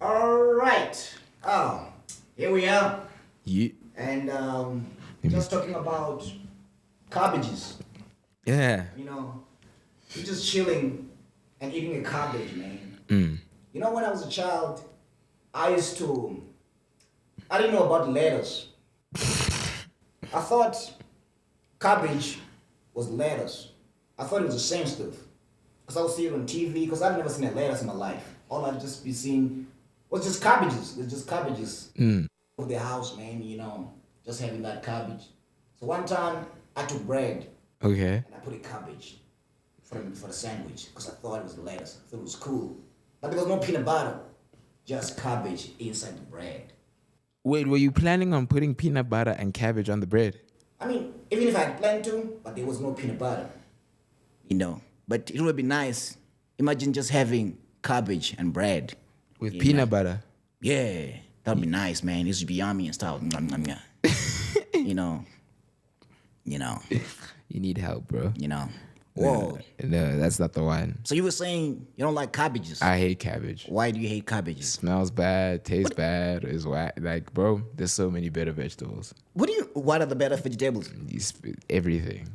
All right. Oh, here we are. You, And just talking about cabbages. yeah. You know, you're just chilling and eating a cabbage, man. You know, when I was a child, I didn't know about lettuce. I thought cabbage was lettuce. I thought it was the same stuff. Because I would see it on TV, because I've never seen a lettuce in my life. All I'd just be seeing was just cabbages. It's just cabbages of the house, man, you know, just having that cabbage. So one time, I took bread Okay. and I put a cabbage for the sandwich because I thought it was lettuce. I thought it was cool. But there was no peanut butter, just cabbage inside the bread. Wait, were you planning on putting peanut butter and cabbage on the bread? I mean, even if I had planned to, but there was no peanut butter. You know, but it would be nice. Imagine just having cabbage and bread. With You peanut know? butter? Yeah, that would be nice, man. This would be yummy and stuff. You know. You need help, bro. Whoa. No, that's not the one. So you were saying you don't like cabbages. I hate cabbage. Why do you hate cabbages? Smells bad, tastes bad, is whack. Like, bro, there's so many better vegetables. What are the better vegetables? Everything.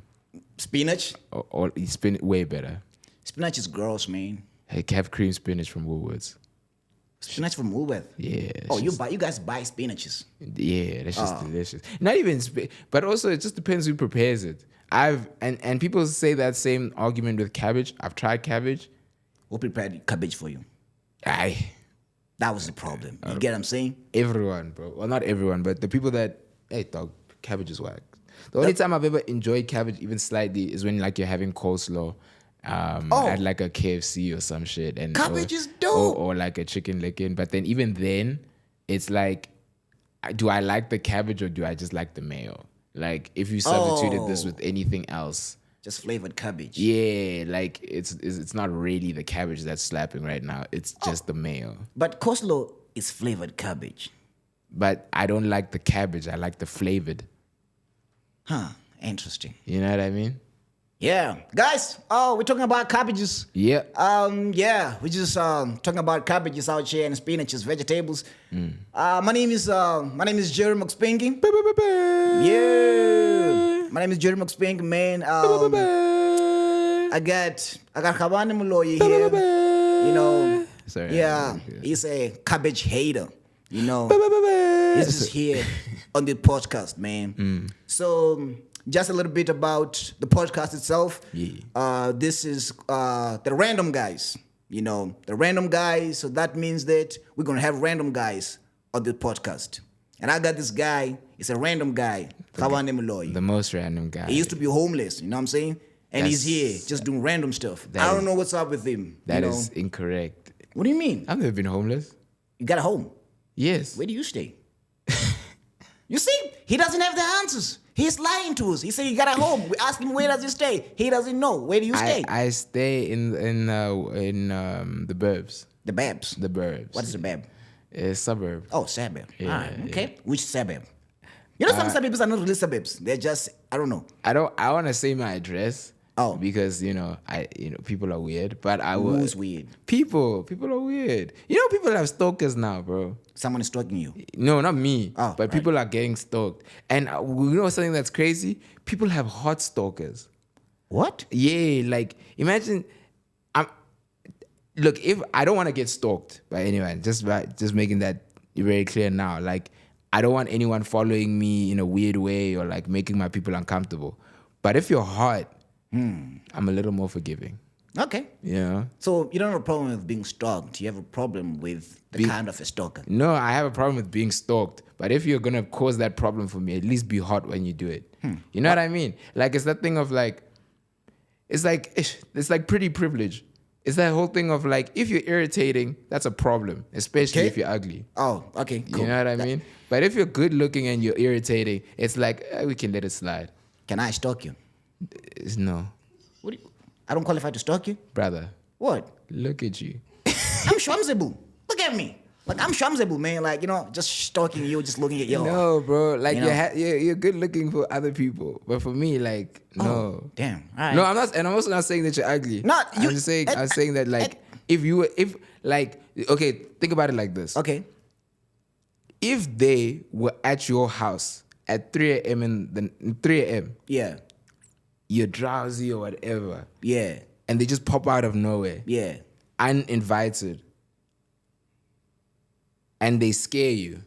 Spinach? Or you spin it way better. Spinach is gross, man. Hey, have cream spinach from Woolworths. Spinach from Woolworth. Yeah. Oh, you guys buy spinaches. Yeah, that's just delicious. Not even, but also it just depends who prepares it. And people say that same argument with cabbage. I've tried cabbage. Who prepared cabbage for you? Aye, That was the problem. You get what I'm saying? everyone, bro. Well, not everyone, but the people that, hey, dog, cabbage is whack. The only time I've ever enjoyed cabbage even slightly is when like you're having coleslaw at like a KFC or some shit. And Cabbage is dope. Or like a chicken licken. But then even then, it's like, do I like the cabbage or do I just like the mayo? Like if you substituted this with anything else, Just flavored cabbage. yeah, like it's not really the cabbage that's slapping right now. It's just the mayo. But coleslaw is flavored cabbage. But I don't like the cabbage. I like the flavored. Huh. Interesting. You know what I mean? Yeah. Guys, we're talking about cabbages. Yeah. Yeah, we're just talking about cabbages out here and spinaches, vegetables. My name is Jerry McSpinking. Yeah. My name is Jerry McSpinking, man. I got Khabane Moloi here. You know. Sorry. Yeah. He's a cabbage hater. You know. He's just here on the podcast, man. So just a little bit about the podcast itself. Yeah. This is the Random Guys. You know, the Random Guys. So that means that we're going to have random guys on the podcast. And I got this guy. He's a random guy. Khabane Moloi. The most random guy. He used to be homeless. You know what I'm saying? And he's here just doing random stuff. I don't know what's up with him. That you know? is incorrect. What do you mean? I've never been homeless. You got a home. Yes. Where do you stay? You see, he doesn't have the answers. He's lying to us. He said he got a home. We asked him where does he stay. He doesn't know. Where do you stay? I stay in the burbs. The Babs. The burbs. What is the Bab? Suburb. Oh, suburb. Yeah, All right. Okay. Which suburb? You know, some suburbs are not really suburbs. They're just, I don't know. I want to say my address. Oh. Because people are weird, but I will. Who's weird? People are weird. You know, people have stalkers now, bro. Someone is stalking you. No, not me. Oh, but right. people are getting stalked, and you know something that's crazy? People have hot stalkers. What? Yeah, like imagine. Look, if I don't want to get stalked by anyone, just making that very clear now. Like, I don't want anyone following me in a weird way or like making my people uncomfortable. But if you're hot, I'm a little more forgiving. Okay. You know? So you don't have a problem with being stalked. You have a problem with the kind of a stalker. No, I have a problem with being stalked. But if you're gonna cause that problem for me, at least be hot when you do it. You know what I mean? Like it's that thing of like, it's like pretty privilege. It's that whole thing of like, if you're irritating, that's a problem, especially if you're ugly. Oh, okay, cool. You know what I mean? But if you're good looking and you're irritating, it's like, we can let it slide. Can I stalk you? No. What I don't qualify to stalk you? Brother, What? look at you. I'm Shamzable. Look at me. Like, I'm Shamzable, man. Like, you know, just stalking you, just looking at you. No, bro. Like, You know? you're good looking for other people. But for me, like, no. Damn. All right. No, I'm not, and I'm also not saying that you're ugly. No, I'm saying that, like, Okay, think about it like this. Okay. If they were at your house at 3 a.m. 3 a.m., Yeah. you're drowsy or whatever, Yeah. and they just pop out of nowhere, Yeah. uninvited, and they scare you,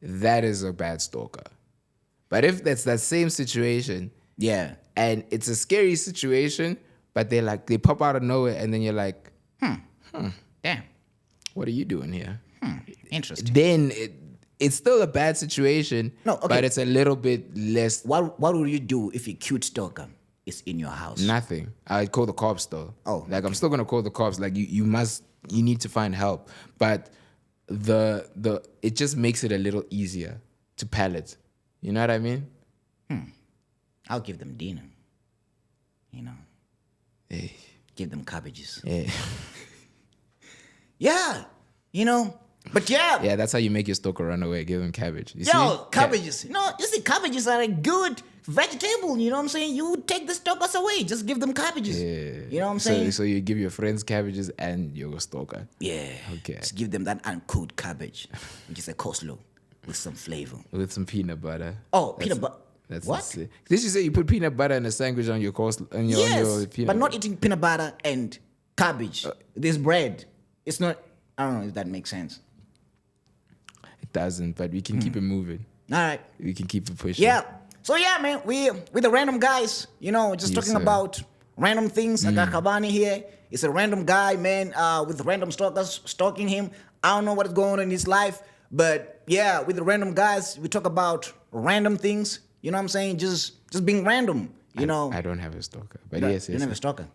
that is a bad stalker. But if that's that same situation, Yeah. and it's a scary situation, but they pop out of nowhere, and then you're like, Damn. what are you doing here? Interesting. Then it's still a bad situation, No, okay. but it's a little bit less. What would you do if a cute stalker is in your house? Nothing. I'd call the cops though. Oh, like I'm still gonna call the cops. Like you need to find help. But it just makes it a little easier to palate. You know what I mean? I'll give them dinner. You know. Hey. Give them cabbages. Yeah. Yeah. You know. But yeah. Yeah, that's how you make your stalker run away. Give them cabbage. You Yo, see? cabbages. You see, cabbages are a good vegetable. You know what I'm saying? You take the stalkers away. Just give them cabbages. Yeah. You know what I'm saying? So you give your friends cabbages and your stalker. Yeah. Okay. Just give them that uncooked cabbage, which is a coleslaw with some flavor. With some peanut butter. Oh, peanut butter. That's What? insane. Did you say you put peanut butter in a sandwich on your coleslaw? On your Yes, peanut but not eating peanut butter and cabbage. This bread. It's not. I don't know if that makes sense. It doesn't, but we can keep it moving. All right. We can keep it pushing. Yeah. So yeah, man, we're the random guys, just Yes, talking sir. about random things. I got Khabane here. It's a random guy, man, with random stalkers stalking him. I don't know what is going on in his life, but yeah, with the random guys, we talk about random things. You know what I'm saying? Just being random. You know. I don't have a stalker, but You yes. don't have a stalker.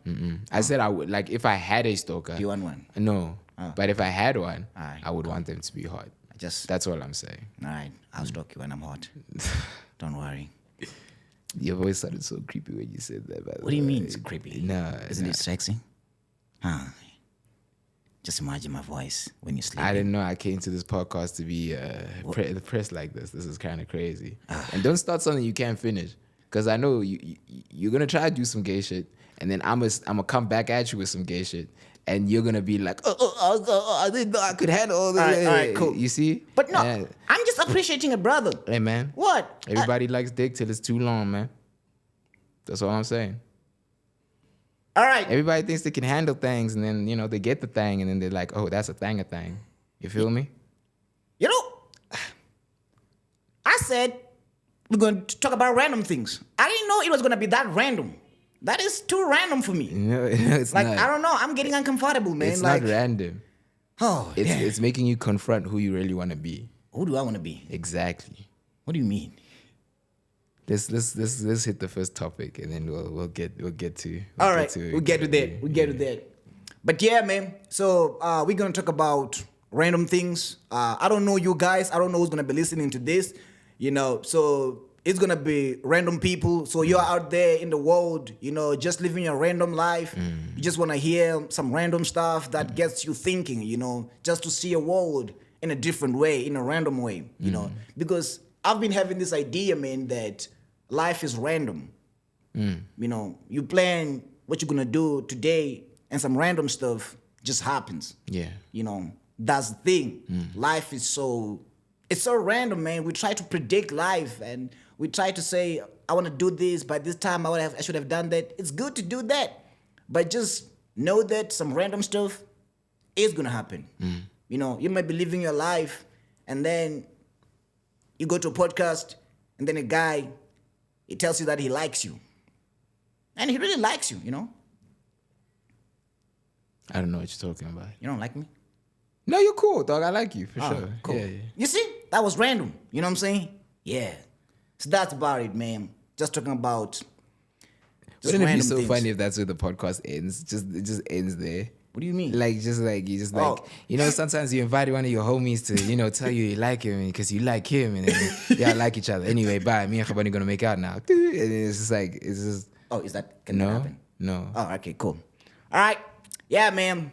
I said I would, like, if I had a stalker. Do you want one? No, but if I had one, Alright, I would want them to be hot. That's all I'm saying. All right, I'll stalk you when I'm hot. Don't worry. Your voice sounded so creepy when you said that. What do you mean it's creepy? No, Isn't it sexy? Huh. Just imagine my voice when you sleep. I didn't know I came to this podcast to be pressed like this. This is kind of crazy. And don't start something you can't finish, because I know you're gonna try to do some gay shit, and then I'm gonna come back at you with some gay shit, and you're gonna be like, I didn't know I could handle all this. All right, cool. You see? But no, I'm just appreciating a brother. Hey man. What? Everybody likes dick till it's too long, man. That's all I'm saying. All right. Everybody thinks they can handle things, and then they get the thing, and then they're like, oh, that's a thing. You feel me? You know, I said we're going to talk about random things. I didn't know it was going to be that random. That is too random for me. No, it's like, not. I don't know. I'm getting uncomfortable, man. It's like, not random. Oh, It's making you confront who you really want to be. Who do I want to be? Exactly. What do you mean? Let's hit the first topic, and then we'll get to. All right, we'll get to that. We'll get to that. But yeah, man. So we're gonna talk about random things. I don't know you guys. I don't know who's gonna be listening to this. So it's gonna be random people. So you're out there in the world, just living your random life. You just wanna hear some random stuff that gets you thinking. Just to see a world in a different way, in a random way. Because I've been having this idea, man, that life is random. You plan what you're gonna do today, and some random stuff just happens. Yeah. That's the thing. Life is so random, man. We try to predict life, and we try to say, I want to do this by this time. I should have done that. It's good to do that, but just know that some random stuff is gonna happen. You might be living your life, and then you go to a podcast, and then a guy, he tells you that he likes you. And he really likes you, I don't know what you're talking about. You don't like me? No, you're cool, dog. I like you, for sure. Cool. Yeah. You see? That was random. You know what I'm saying? Yeah. So that's about it, man. Just talking about Wouldn't it be so things. funny if that's where the podcast ends? It just ends there. What do you mean? Sometimes you invite one of your homies to, tell you like him because you like him, and then y'all like each other. Anyway, bye. Me and Khabane gonna make out now. And it's just. Oh, is that can that happen? No. Oh, okay, cool. All right. Yeah, man.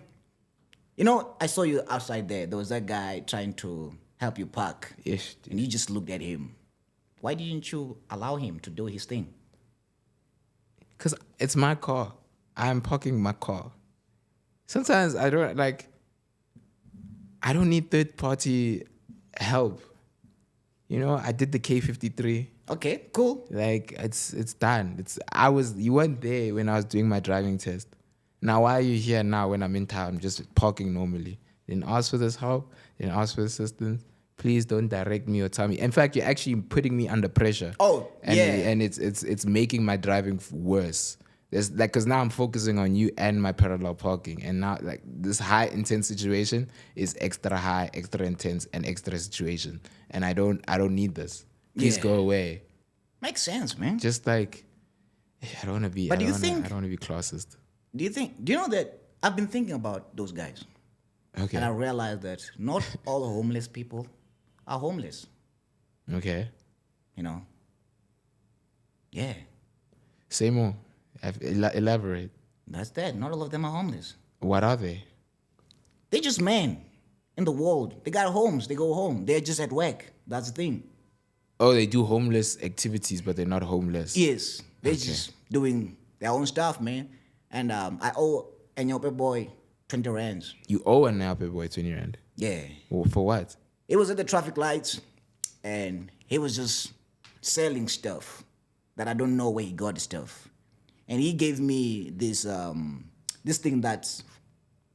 I saw you outside there. There was that guy trying to help you park. Yes. And you just looked at him. Why didn't you allow him to do his thing? Because it's my car. I'm parking my car. sometimes I don't need third party help. You know, I did the K53. Okay, cool. Like it's done. You weren't there when I was doing my driving test. Now why are you here now when I'm in town just parking normally? Didn't ask for this help, didn't ask for assistance. Please don't direct me or tell me. In fact, you're actually putting me under pressure. Oh, and, yeah. And it's making my driving worse. There's because now I'm focusing on you and my parallel parking, and now like this high intense situation is extra high, extra intense, and extra situation, and I don't need this. Please go away. Makes sense, man. Just like I don't want to be. But I don't want to be classist. Do you know that I've been thinking about those guys? Okay. And I realized that not all homeless people are homeless. Okay. You know? Yeah. Say more. Elaborate. That's that. Not all of them are homeless. What are they? They're just men in the world. They got homes. They go home. They're just at work. That's the thing. Oh, they do homeless activities, but they're not homeless. Yes. They're just doing their own stuff, man. And I owe a Nyope boy 20 rands. You owe a Nyope boy 20 rand? Yeah. Well, for what? It was at the traffic lights, and he was just selling stuff that I don't know where he got the stuff. And he gave me this thing that's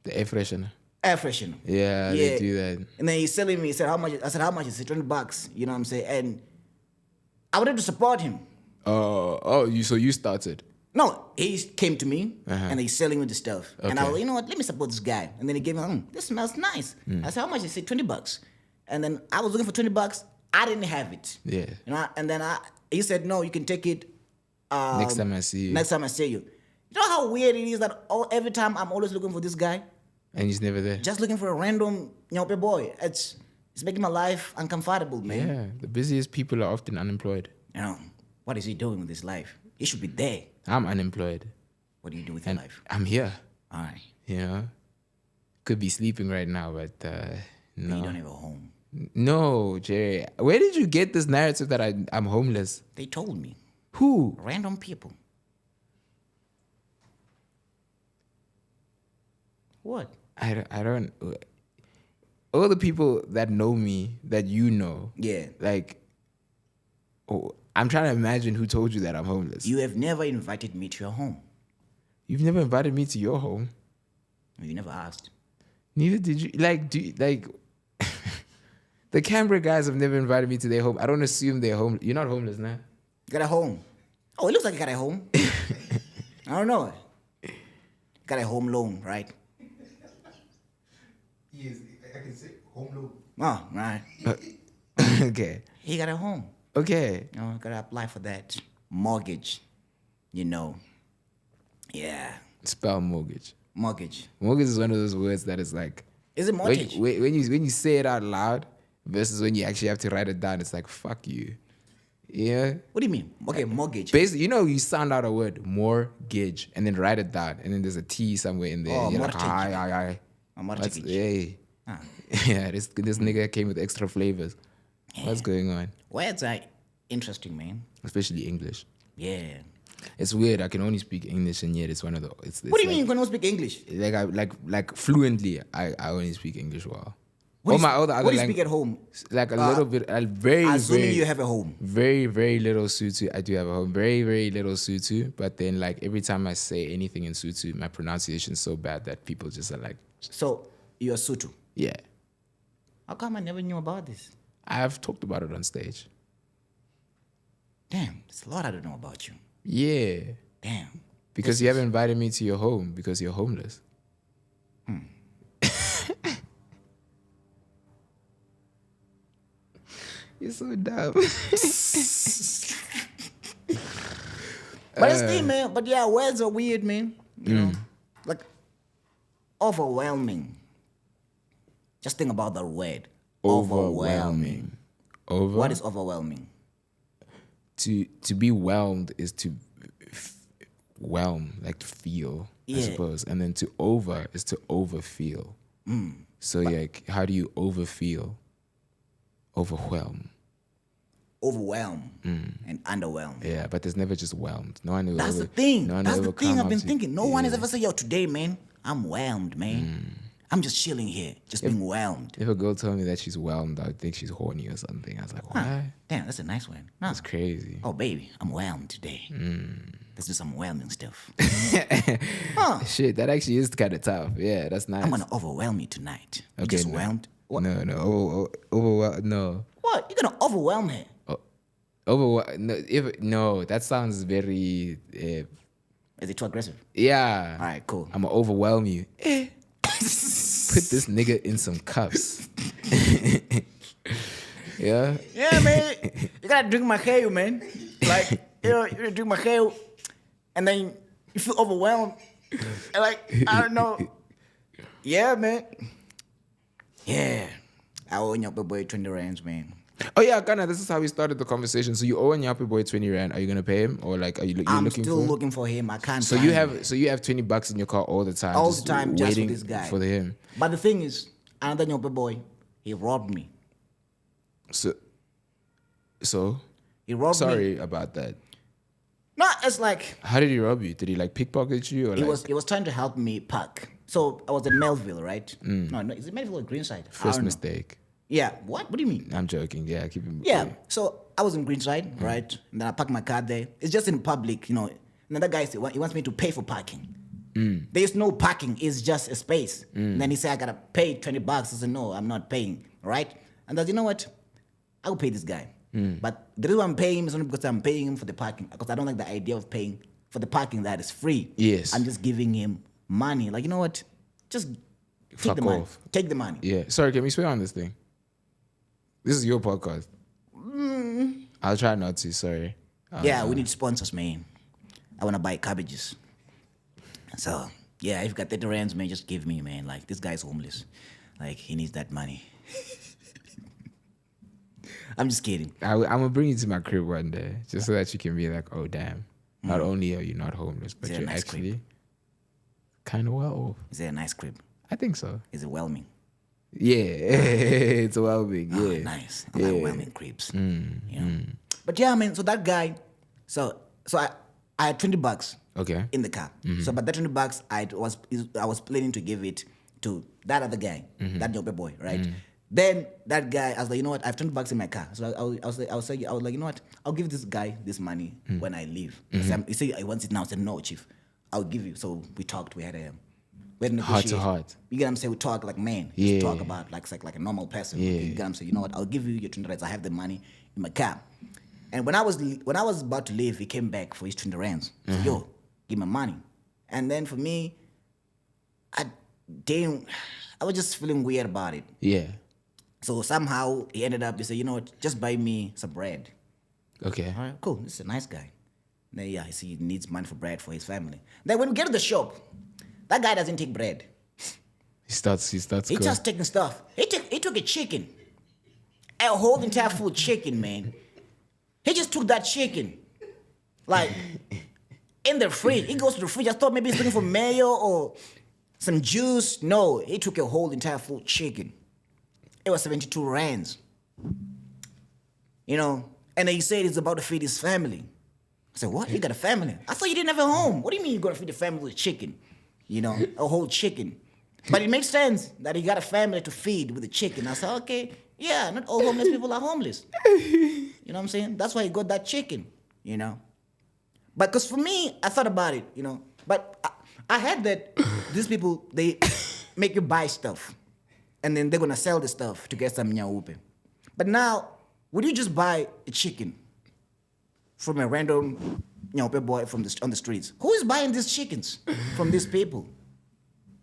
The air freshener. air freshener. Yeah, they do that. And then he's selling me. He said, "How much?" I said, "How much?" He said, $20. You know what I'm saying? And I wanted to support him. So you started. No, he came to me and he's selling me the stuff. Okay. And I was, you know what? Let me support this guy. And then he gave me, this smells nice. I said, how much? He said, $20. And then I was looking for $20. I didn't have it. Yeah. You know, and then he said, no, you can take it. Next time I see you. Next time I see you. You know how weird it is that every time I'm always looking for this guy? And he's never there. Just looking for a random Nyope boy. It's making my life uncomfortable, man. Yeah, the busiest people are often unemployed. You know, what is he doing with his life? He should be there. I'm unemployed. What do you do with your life? I'm here. All right. You know? Could be sleeping right now, but no. But you don't have a home. No, Jerry. Where did you get this narrative that I'm homeless? They told me. Who? Random people. What? I don't. All the people that know me, that you know. Yeah. Like, I'm trying to imagine who told you that I'm homeless. You have never invited me to your home. You've never invited me to your home. You never asked. Neither did you. The Canberra guys have never invited me to their home. I don't assume they're home. You're not homeless now. Got a home. Oh, it looks like you got a home. I don't know. Got a home loan, right? Yes, I can say home loan. Oh, right. Okay. He got a home. Okay. You know, gotta apply for that mortgage. You know. Yeah. Spell mortgage. Mortgage. Mortgage is one of those words that is like. Is it mortgage? When you say it out loud versus when you actually have to write it down, it's like fuck you. Yeah. What do you mean? Okay, mortgage. Basically, you sound out a word mortgage and then write it down, and then there's a T somewhere in there. Oh, and you're like, mortgage. aye. A mortgage. Hey. Ah. Yeah, this nigga came with extra flavors. What's going on? Words are interesting, man. Especially English. Yeah. It's weird. I can only speak English, and yet it's one of the. It's What do you mean you can not speak English? Like fluently, I only speak English well. What do you speak at home? Like a little bit, Assuming you have a home. Very, very little Sutu. I do have a home. Very, very little Sutu. But then, like, every time I say anything in Sutu, my pronunciation is so bad that people just are like. So, you're Sutu? Yeah. How come I never knew about this? I've talked about it on stage. Damn, there's a lot I don't know about you. Yeah. Damn. Because you haven't invited me to your home because you're homeless. You're so dumb. But it's the man. But yeah, words are weird, man. You know, like overwhelming. Just think about the word. Overwhelming. What is overwhelming? To be whelmed is to whelm, like to feel, I suppose. And then to over is to overfeel. So like, how do you overfeel? Overwhelm. Overwhelm and underwhelm. Yeah, but there's never just whelmed. No one ever. That's the thing. No one That's ever the thing come I've been up to- thinking. No one has ever said, yo, today, man, I'm whelmed, man. I'm just chilling here, just being whelmed. If a girl told me that she's whelmed, I would think she's horny or something. I was like, what? Damn, that's a nice one. Huh. That's crazy. Oh, baby, I'm whelmed today. Let's do some whelming stuff. Shit, that actually is kind of tough. Yeah, that's nice. I'm gonna overwhelm you tonight. You Okay, just no. whelmed? What? No. Overwhelmed. No. What? You're gonna overwhelm her? No, that sounds very. Is it too aggressive? Yeah. All right, cool. I'm gonna overwhelm you. Put this nigga in some cuffs. Yeah. Yeah, man. You gotta drink my hair, man. Like, you gotta drink my hair, and then you feel overwhelmed. And like, I don't know. Yeah, man. Yeah. I owe your boy 20 rands, man. Oh yeah, Ghana, this is how we started the conversation. So you owe Nyapi boy 20 rand. Are you gonna pay him, or like are you I'm looking still for him? looking for him. I can't. So find you him. have 20 bucks in your car all the time. All the time, just for waiting this guy. for him. But the thing is, another Nyope boy, he robbed me. So He robbed me. sorry about that. No, it's like How did he rob you? Did he like pickpocket you or he like was trying to help me park. So I was in Melville, right? No, is it Melville or Greenside? I first don't know. mistake? Yeah. What? What do you mean? I'm joking. Yeah, keep it. Yeah. So I was in Greenside, right? And then I parked my car there. It's just in public, you know. Another guy said he wants me to pay for parking. There's no parking. It's just a space. And then he said I gotta pay 20 bucks. I said no, I'm not paying. Right? And I said, you know what? I will pay this guy. But the reason I'm paying him is only because I'm paying him for the parking. Because I don't like the idea of paying for the parking that is free. Yes. I'm just giving him money. Like, you know what? Just take Fuck the money. off. Take the money. Yeah. Sorry, can we swear on this thing? This is your podcast. I'll try not to. Sorry. Yeah, we need sponsors, man. I want to buy cabbages. So, yeah, if you got 30 rands, man, just give me, man. Like, this guy's homeless. Like, he needs that money. I'm just kidding. I'm gonna bring you to my crib one day, just so that you can be like, oh damn. Not only are you not homeless, but Is it a you're nice actually kind of well off. Is there a nice crib? I think so. Is it whelming? Yeah, it's a well-being. Oh, Yeah. nice. I like whelming cribs. You know? But yeah, man, so that guy, so I had 20 bucks Okay. in the car. So, but that 20 bucks, I was planning to give it to that other guy, that Nyope boy, right? Then that guy, I was like, you know what? I have 20 bucks in my car. So I was like, you know what? I'll give this guy this money when I leave. He said, I want it now. I said, no, chief, I'll give you. So we talked. We had a Heart to negotiation. heart. You get what I'm saying? We talk like men. Yeah. We talk about like a normal person. Yeah. You get what I'm saying? You know what? I'll give you your 20 rands. I have the money in my car. And when I was about to leave, he came back for his 20 rands. So, yo, give me money. And then for me, I was just feeling weird about it. Yeah. So somehow he ended up, he said, you know what, just buy me some bread. Okay. All right, cool. This is a nice guy. Then yeah, I see he needs money for bread for his family. Then when we get to the shop, that guy doesn't take bread. He starts. He Cool. just taking stuff. He took a chicken. A whole entire full chicken, man. He just took that chicken. Like, in the fridge. He goes to the fridge. I thought maybe he's looking for mayo or some juice. No, he took a whole entire full chicken. It was 72 rands. You know, and then he said he's about to feed his family. I said, what? You got a family? I thought you didn't have a home. What do you mean you're going to feed the family with chicken? You know, a whole chicken. But it makes sense that he got a family to feed with a chicken. I said, okay, yeah, not all homeless people are homeless. You know what I'm saying? That's why he got that chicken, you know. But because for me, I thought about it, you know. But I had that these people, they make you buy stuff. And then they're going to sell the stuff to get some nyaupe. But now, would you just buy a chicken from a random nyaupe boy on the streets? Who is buying these chickens from these people?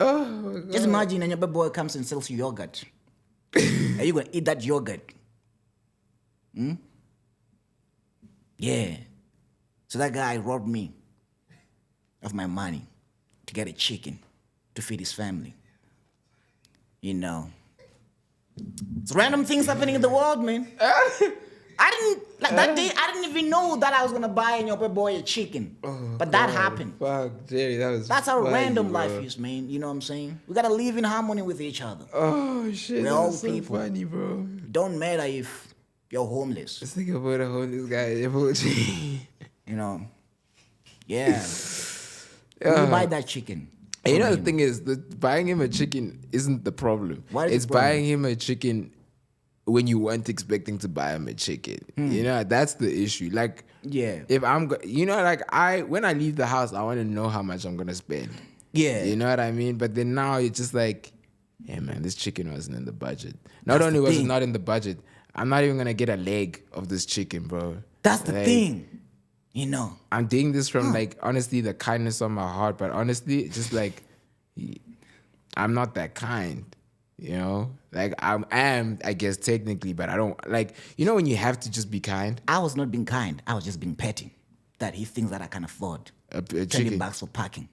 Oh my God. Just imagine a nyaupe boy comes and sells you yogurt. Are you going to eat that yogurt? Yeah. So that guy robbed me of my money to get a chicken to feed his family. You know. It's random things happening in the world, man. I didn't, like that day, I didn't even know that I was going to buy a Nyope boy a chicken. But that happened. Fuck, Jerry, That's how funny, random bro. life is, man. You know what I'm saying? We got to live in harmony with each other. Oh shit, We're all that's so people. funny, bro. Don't matter if you're homeless. Let's think about a homeless guy. You know? Yeah. You buy that chicken. And you know the thing is, buying him a chicken isn't the problem. What is it's the problem? buying him a chicken when you weren't expecting to buy him a chicken. You know, that's the issue. Like, Yeah. if when I leave the house, I want to know how much I'm gonna spend. Yeah. You know what I mean? But then now it's just like, yeah, man, this chicken wasn't in the budget. Not That's only the was it thing. not in the budget, I'm not even gonna get a leg of this chicken, bro. That's the Like, thing. You know. I'm doing this from like honestly the kindness of my heart, but honestly, it's just like I'm not that kind, you know. Like I am, I guess technically, but I don't like. You know when you have to just be kind. I was not being kind. I was just being petty. That he thinks that I can afford. A 20 chicken. bucks for parking.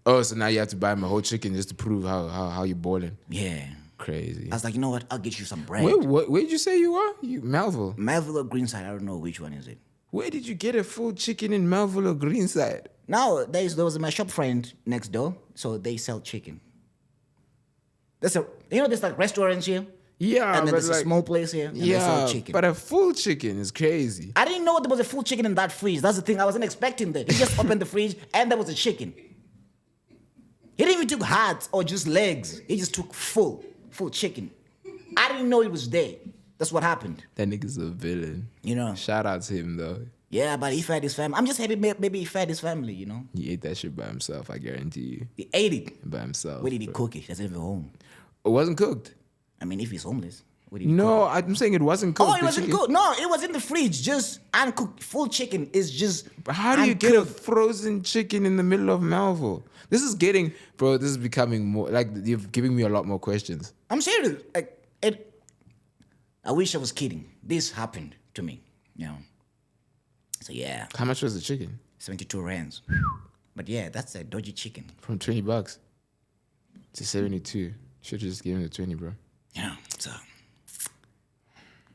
Oh, so now you have to buy him a whole chicken just to prove how you balling. Yeah. Crazy. I was like, you know what? I'll get you some bread. Where'd you say you are? You Melville. Melville or Greenside, I don't know which one is it. Where did you get a full chicken in Melville or Greenside? Now, there was my shop friend next door, so they sell chicken. There's like restaurants here, Yeah, and then but there's like, a small place here, and they sell yeah, chicken. but a full chicken is crazy. I didn't know there was a full chicken in that fridge. That's the thing. I wasn't expecting that. He just opened the fridge, and there was a chicken. He didn't even took hearts or just legs. He just took full chicken. I didn't know it was there. That's what happened. That nigga's a villain. You know. Shout out to him though. Yeah, but he fed his family. I'm just happy maybe he fed his family, you know. He ate that shit by himself, I guarantee you. He ate it. By himself. Where did he bro. cook it? He doesn't have a home. It wasn't cooked. I mean, if he's homeless, where did he No, cook I'm saying it wasn't it? cooked. Oh, it The wasn't chicken- cooked. No, it was in the fridge, just uncooked. Full chicken is just But how do you get a uncooked. frozen chicken in the middle of Melville? This is becoming more, like, you're giving me a lot more questions. I'm serious. I wish I was kidding. This happened to me, you know. So yeah, How much was the chicken? 72 rands. But yeah, that's a dodgy chicken. From $20 to 72. Should just give him the 20, bro. Yeah. So.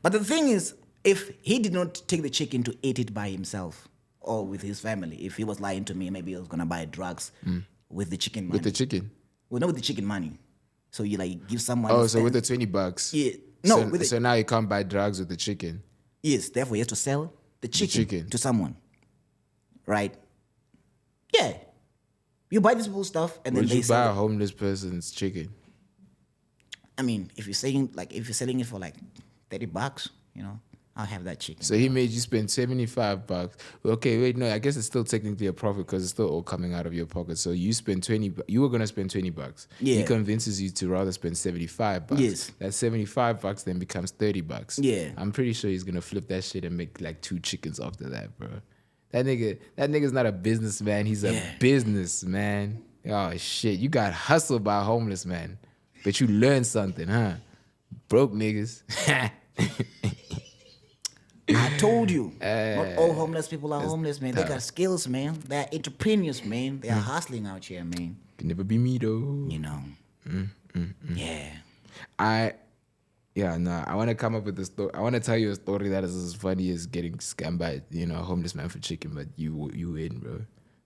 But the thing is, if he did not take the chicken to eat it by himself or with his family, if he was lying to me, maybe he was gonna buy drugs with the chicken money. With the chicken. Well, not with the chicken money. So you like give someone. Oh, a so with the stand- $20. Yeah. No, So, with the, so now you can't buy drugs with the chicken. yes. Therefore, he has to sell the chicken, chicken. to someone, right? Yeah. You buy this bull stuff and then Would they you buy sell. a homeless person's chicken? I mean, if you're selling it for like $30, you know, I'll have that chicken. So he made you spend $75. Okay, wait, no, I guess it's still technically a profit because it's still all coming out of your pocket. So you spend you were gonna spend $20. He Yeah. convinces you to rather spend $75. Yes. That $75 then becomes $30. Yeah. I'm pretty sure he's gonna flip that shit and make like 2 chickens after that, bro. That nigga's not a businessman, he's a businessman. Oh shit, you got hustled by a homeless man. But you learned something, huh? Broke niggas. I told you, not all homeless people are homeless, man. They tough. got skills, man. They're entrepreneurs, man. They are hustling out here, man. Can never be me though. You know. Yeah. I want to come up with a story. I want to tell you a story that is as funny as getting scammed by, a homeless man for chicken, but you win, bro.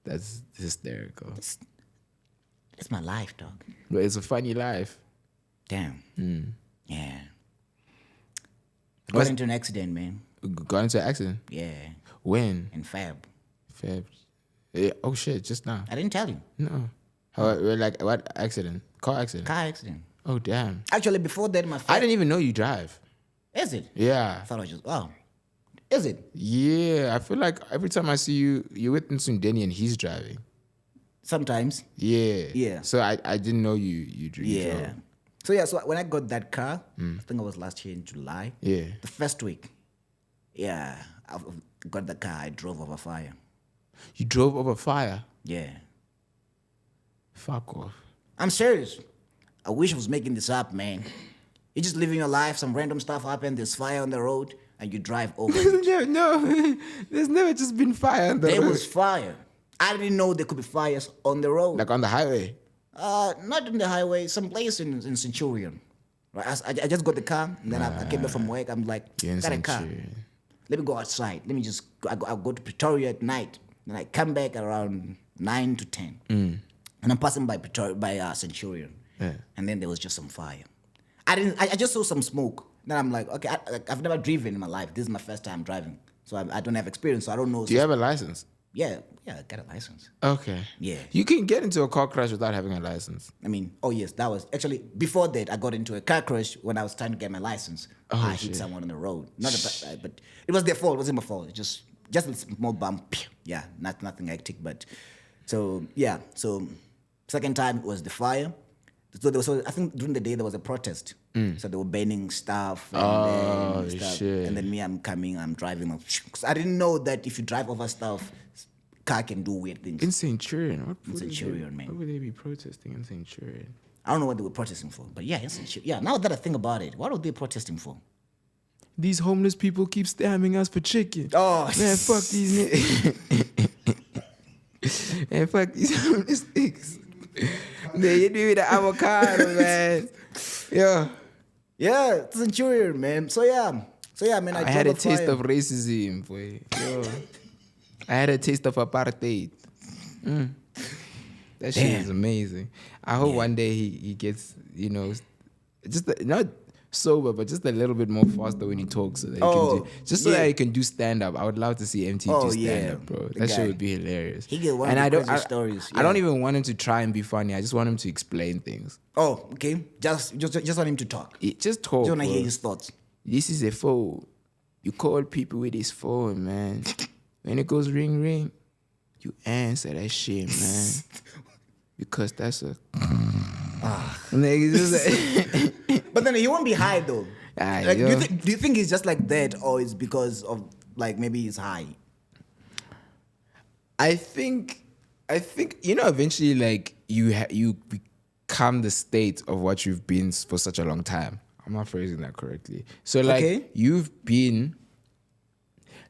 That's hysterical. It's my life, dog. But it's a funny life. Damn. Yeah. I What's- got into an accident, man. Got into an accident. Yeah. When? In Fab. Feb. Yeah. Oh shit! Just now. I didn't tell you. No. Like what accident? Car accident. Car accident. Oh damn. Actually, before that, my I Fab. didn't even know you drive. Is it? Yeah. I thought I was just, oh. Is it? Yeah. I feel like every time I see you, you're with Nsundeni and he's driving. Sometimes. Yeah. Yeah. So I didn't know you drove. Yeah. So yeah, so when I got that car, I think it was last year in July. Yeah. The first week. Yeah. I got the car, I drove over fire. You drove over fire. Yeah. Fuck off. I'm serious. I wish I was making this up, man. You're just living your life, some random stuff happened, there's fire on the road, and you drive over it. No, there's never just been fire on the There road. was fire. I didn't know there could be fires on the road. Like on the highway. Not on the highway, some place in Centurion. Right? I just got the car, and then I came back from work. I'm like, You're in got a car. Centurion. Let me go outside. Let me just, I'll go to Pretoria at night. Then I come back around 9 to 10. And I'm passing by Centurion. Yeah. And then there was just some fire. I just saw some smoke. Then I'm like, okay, I've never driven in my life. This is my first time driving. So I don't have experience, so I don't know. Do you have a license? Yeah, I got a license. Okay. Yeah. You can get into a car crash without having a license. I mean, oh yes, that was actually before that. I got into a car crash when I was trying to get my license. I hit someone on the road. But it was their fault. It wasn't my fault. Just a small bump. Yeah, nothing hectic. But so yeah. So second time was the fire. So I think during the day there was a protest. So they were burning stuff. And shit. And then me, I'm driving. Because I didn't know that if you drive over stuff, car can do weird things. In Centurion. In Centurion, man. What would they be protesting in Centurion? I don't know what they were protesting for, but yeah, now that I think about it, what were they protesting for? These homeless people keep stabbing us for chicken. Oh, man, fuck these niggas. Man, fuck these homeless niggas. They hit me with the avocado, man. Yeah, Centurion, man. So yeah, man. I had a taste of racism, boy. I had a taste of apartheid. That shit is amazing. I hope one day he gets, just not sober, but just a little bit more faster when he talks, so that he can do, that he can do stand up. I would love to see MT do stand up, bro. That shit would be hilarious. He get one of the stories. I don't even want him to try and be funny. I just want him to explain things. Oh, okay. Just want him to talk. Just talk. Just want to hear his thoughts. This is a phone. You call people with his phone, man. When it goes ring ring, you answer that shit, man. Because that's a. But then he won't be high though. Like, do you think he's just like that, or it's because of like maybe he's high? I think eventually like you become the state of what you've been for such a long time. I'm not phrasing that correctly. So like you've been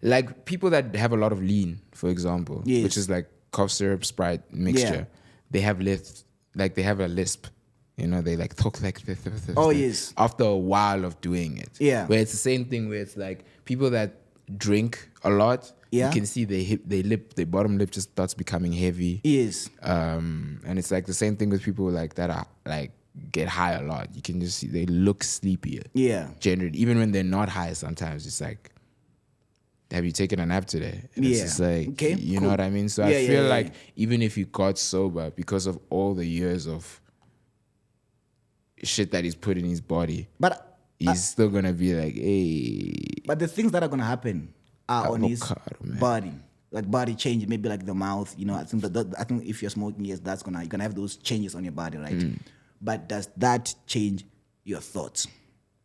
like people that have a lot of lean, for example, which is like cough syrup Sprite mixture. Yeah. They have they have a lisp. They like talk like this. Oh, yes. After a while of doing it. Yeah. Where it's the same thing where it's like people that drink a lot, you can see their bottom lip just starts becoming heavy. Yes. And it's like the same thing with people like that are like get high a lot. You can just see they look sleepier. Yeah. Generally. Even when they're not high sometimes it's like, have you taken a nap today? And it's just like, you know what I mean? So I feel like even if you got sober because of all the years of shit that he's put in his body, but he's still gonna be like, hey. But the things that are gonna happen are on his body, like body change, maybe like the mouth. I think I think if you're smoking, yes, you're gonna have those changes on your body, right? But does that change your thoughts?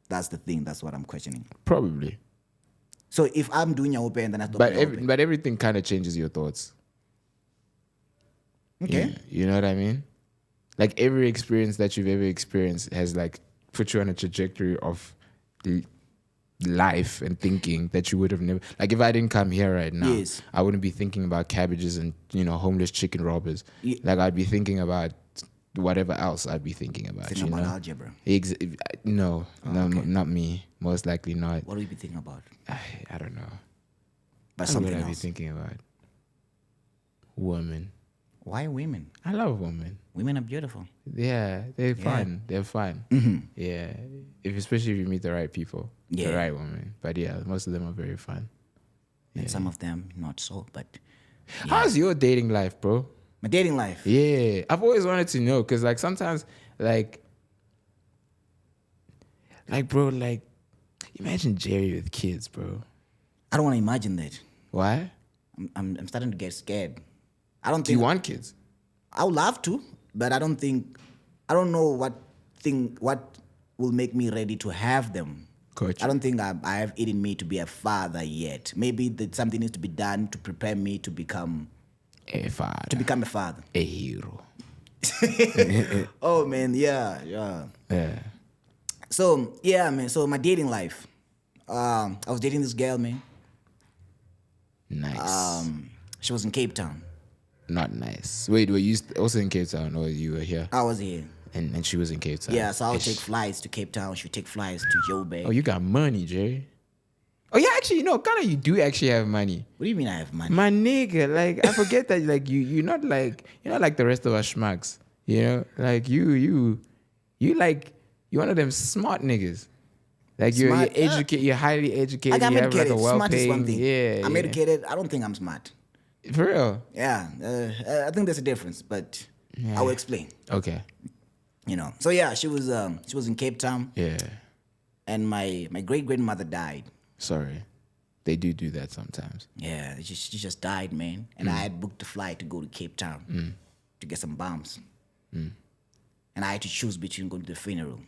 That's the thing. That's what I'm questioning. Probably. So if I'm doing your open, then I stop. But everything kind of changes your thoughts. Okay. Yeah, you know what I mean? Like every experience that you've ever experienced has like put you on a trajectory of life and thinking that you would have never. Like if I didn't come here right now, I wouldn't be thinking about cabbages and homeless chicken robbers. Yeah. Like I'd be thinking about whatever else I'd be thinking about. Thinking about algebra. No, not me. Most likely not. What would you be thinking about? I don't know. But something else. I'd be thinking about women. Why women? I love women. Women are beautiful. Yeah, they're fun. They're fun. Mm-hmm. Yeah, especially if you meet the right people, the right women. But yeah, most of them are very fun. And some of them not so. But how's your dating life, bro? My dating life? Yeah, I've always wanted to know because like sometimes like bro, like imagine Jerry with kids, bro. I don't want to imagine that. Why? I'm starting to get scared. I don't think. Do you want kids? I would love to, but I don't know what will make me ready to have them. Gotcha. I don't think I have it in me to be a father yet. Maybe that something needs to be done to prepare me to become a father. To become a father. A hero. Oh man, yeah. So yeah, man. So my dating life. I was dating this girl, man. Nice. She was in Cape Town. Not nice. Wait, were you also in Cape Town or you were here? I was here. And she was in Cape Town? Yeah, so I would take flights to Cape Town. She would take flights to Joburg. Oh, you got money, Jay. Oh, yeah, actually, no, kind of you do actually have money. What do you mean I have money? My nigga, like, I forget that, like, you're not like the rest of us schmucks, Like, you're one of them smart niggas. Like, you're educated, you're highly educated, I'm you educated. have like a Smart is one well-paying, thing. I'm educated. I don't think I'm smart. For real? Yeah, I think there's a difference, but I will explain. Okay. You know, so yeah, she was in Cape Town, Yeah. and my great grandmother died. Sorry. They do that sometimes. Yeah, she just died, man. And I had booked a flight to go to Cape Town to get some bombs. And I had to choose between going to the funeral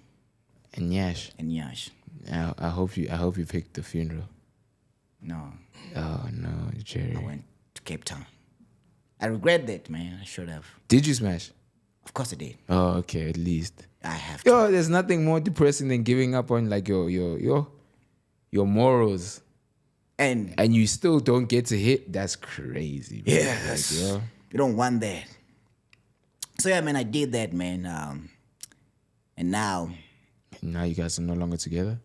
And Yash, and Yash. I hope you picked the funeral. No, Oh no, Jerry. I went to Cape Town. I regret that, man. I should have. Did you smash? Of course I did. Oh, okay, at least. I have to. Yo, there's nothing more depressing than giving up on like your morals. And And you still don't get to hit. That's crazy. Bro. yeah, Like, yo. you don't want that. So yeah, man, I did that, man. And now Now you guys are no longer together.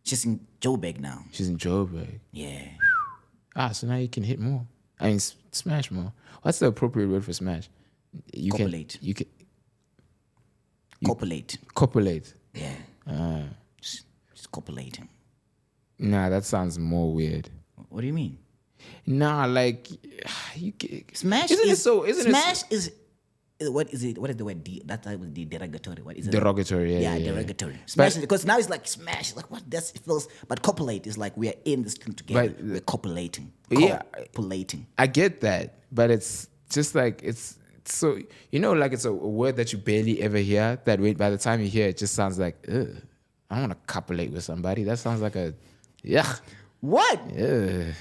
she's in Joburg now. She's in Joburg. Yeah. So now you can hit more. I mean, smash more. What's the appropriate word for smash? You Copulate. You can Copulate. copulate. Yeah. She's copulating. Nah, that sounds more weird. What do you mean? Nah, like you can, Smash Isn't is it so? Isn't smash it is what is it? What is the word? That's the derogatory. What is it? derogatory? Yeah, Yeah. derogatory. Smash is because now it's like smash. It's like what? It feels. But copulate is like we are in this thing together. But- We're copulating. Yeah. Copulating. I get that, but it's just like it's so like it's a word that you barely ever hear. That by the time you hear it, just sounds like ugh. I don't want to copulate with somebody. That sounds like a What? that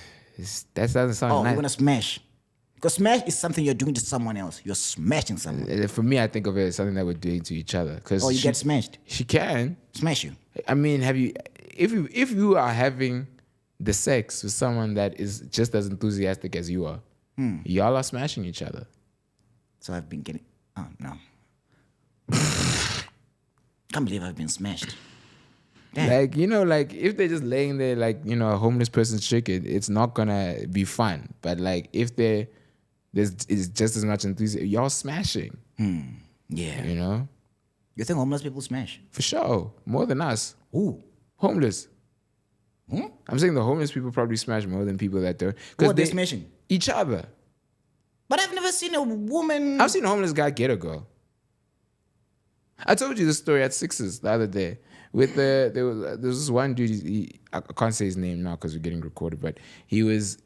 doesn't sound Oh, nice. you're gonna smash. Because smash is something you're doing to someone else. You're smashing someone. For me, I think of it as something that we're doing to each other. Cause Oh, you get smashed. She can. Smash you. I mean, if you are having the sex with someone that is just as enthusiastic as you are, y'all are smashing each other. So I've been getting. Oh no. Can't believe I've been smashed. Damn. Like, like if they're just laying there like, a homeless person's chicken, it's not gonna be fun. But like if there's just as much enthusiasm, y'all smashing. Yeah. You think homeless people smash? For sure. More than us. Ooh. Homeless. I'm saying the homeless people probably smash more than people that don't. What they smashing? Each other. But I've never seen a woman. I've seen a homeless guy get a girl. I told you the story at Sixes the other day. With there was this one dude. I can't say his name now because we're getting recorded. But he was.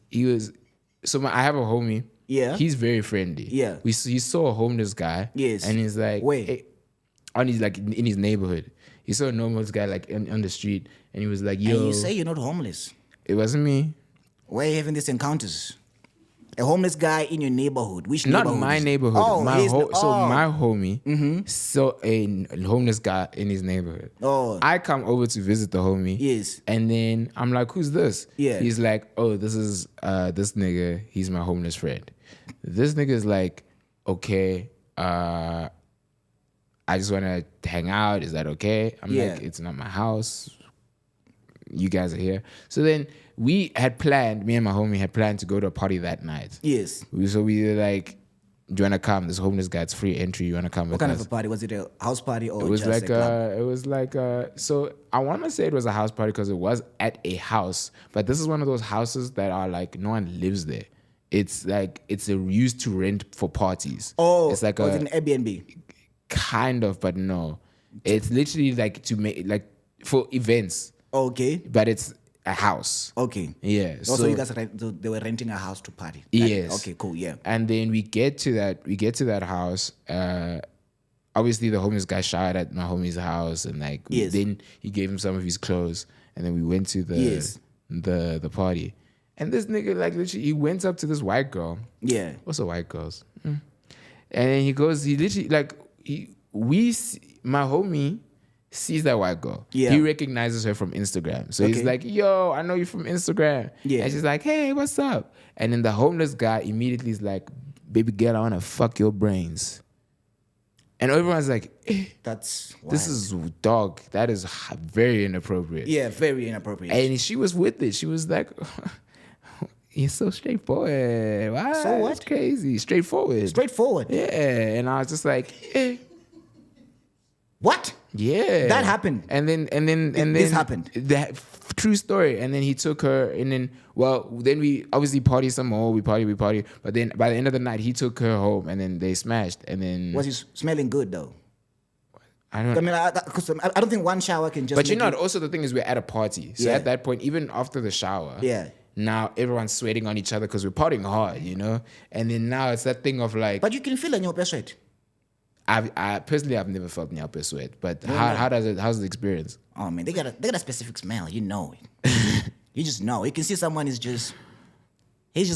So I have a homie. Yeah. He's very friendly. Yeah. He saw a homeless guy. Yes. And he's like, Where? hey, in his neighborhood. He saw a homeless guy like on the street, and he was like, yo. And you say you're not homeless. It wasn't me. Where are you having these encounters? A homeless guy in your neighborhood. Which Not neighborhood? my neighborhood. Oh, my homie saw a homeless guy in his neighborhood. Oh. I come over to visit the homie. Yes. And then I'm like, who's this? Yeah. He's like, oh, this is this nigga. He's my homeless friend. This nigga is like, okay, I just want to hang out. Is that okay? I'm Yeah. like, it's not my house. You guys are here. So then me and my homie had planned to go to a party that night. Yes. So we were like, do you want to come? This homeless guy's free entry. You want to come with What kind us? of a party? Was it a house party or It was just like a club? so I want to say it was a house party because it was at a house, but this is one of those houses that are like no one lives there. It's like it's used to rent for parties. Oh, it's like was it an Airbnb? kind of, but no, it's literally like to make like for events, Okay. but it's a house. Okay. Yeah. Also, you guys they were renting a house to party. Yes. Okay. Cool. Yeah. And then we get to that house. Obviously, the homeless guy showered at my homie's house, and like then he gave him some of his clothes, and then we went to the party. And this nigga like literally he went up to this white girl. Yeah. What's a white girl's? And then he literally like my homie sees that white girl. Yeah. He recognizes her from Instagram. So he's like, yo, I know you from Instagram. Yeah. And she's like, hey, what's up? And then the homeless guy immediately is like, baby girl, I want to fuck your brains. And everyone's like, That's wild. this is dog. That is very inappropriate. Yeah, very inappropriate. And she was with it. She was like, you're so straightforward. Wow, So what? That's crazy. Straightforward. Straightforward. Yeah. And I was just like, What? yeah. That happened. And then This happened. That true story. And then he took her, and then we obviously party some more. We party. But then by the end of the night, he took her home, and then they smashed. And then Was he smelling good though? I don't. I don't think one shower can just. But you know, also the thing is, we're at a party, so at that point, even after the shower, now everyone's sweating on each other because we're partying hard, you know. And then now it's that thing of like. But you can feel it in your sweat. I personally, I've never felt nyape sweat, but how's the experience? Oh man, they got a specific smell. You know it. You just know. You can see someone he's just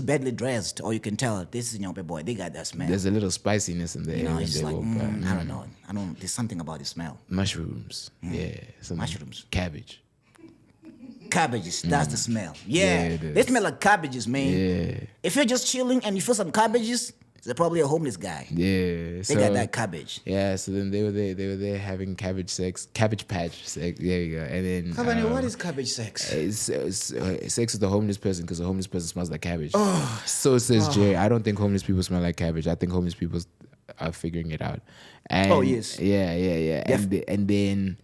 badly dressed, or you can tell this is nyape boy. They got that smell. There's a little spiciness in the air. You know, when it's they like walk by. I don't know. There's something about the smell. Mushrooms, Mushrooms. Cabbage. Cabbages, that's the smell. Yeah, it they is. smell like cabbages, man. Yeah, If you're just chilling and you feel some cabbages, they're probably a homeless guy. yeah. They got that cabbage. Yeah, so then they were there having cabbage patch sex. There you go. And then Khabane, what is cabbage sex? it's sex with the homeless person because the homeless person smells like cabbage. So says Jay. I don't think homeless people smell like cabbage. I think homeless people are figuring it out. And yes. Yeah. And then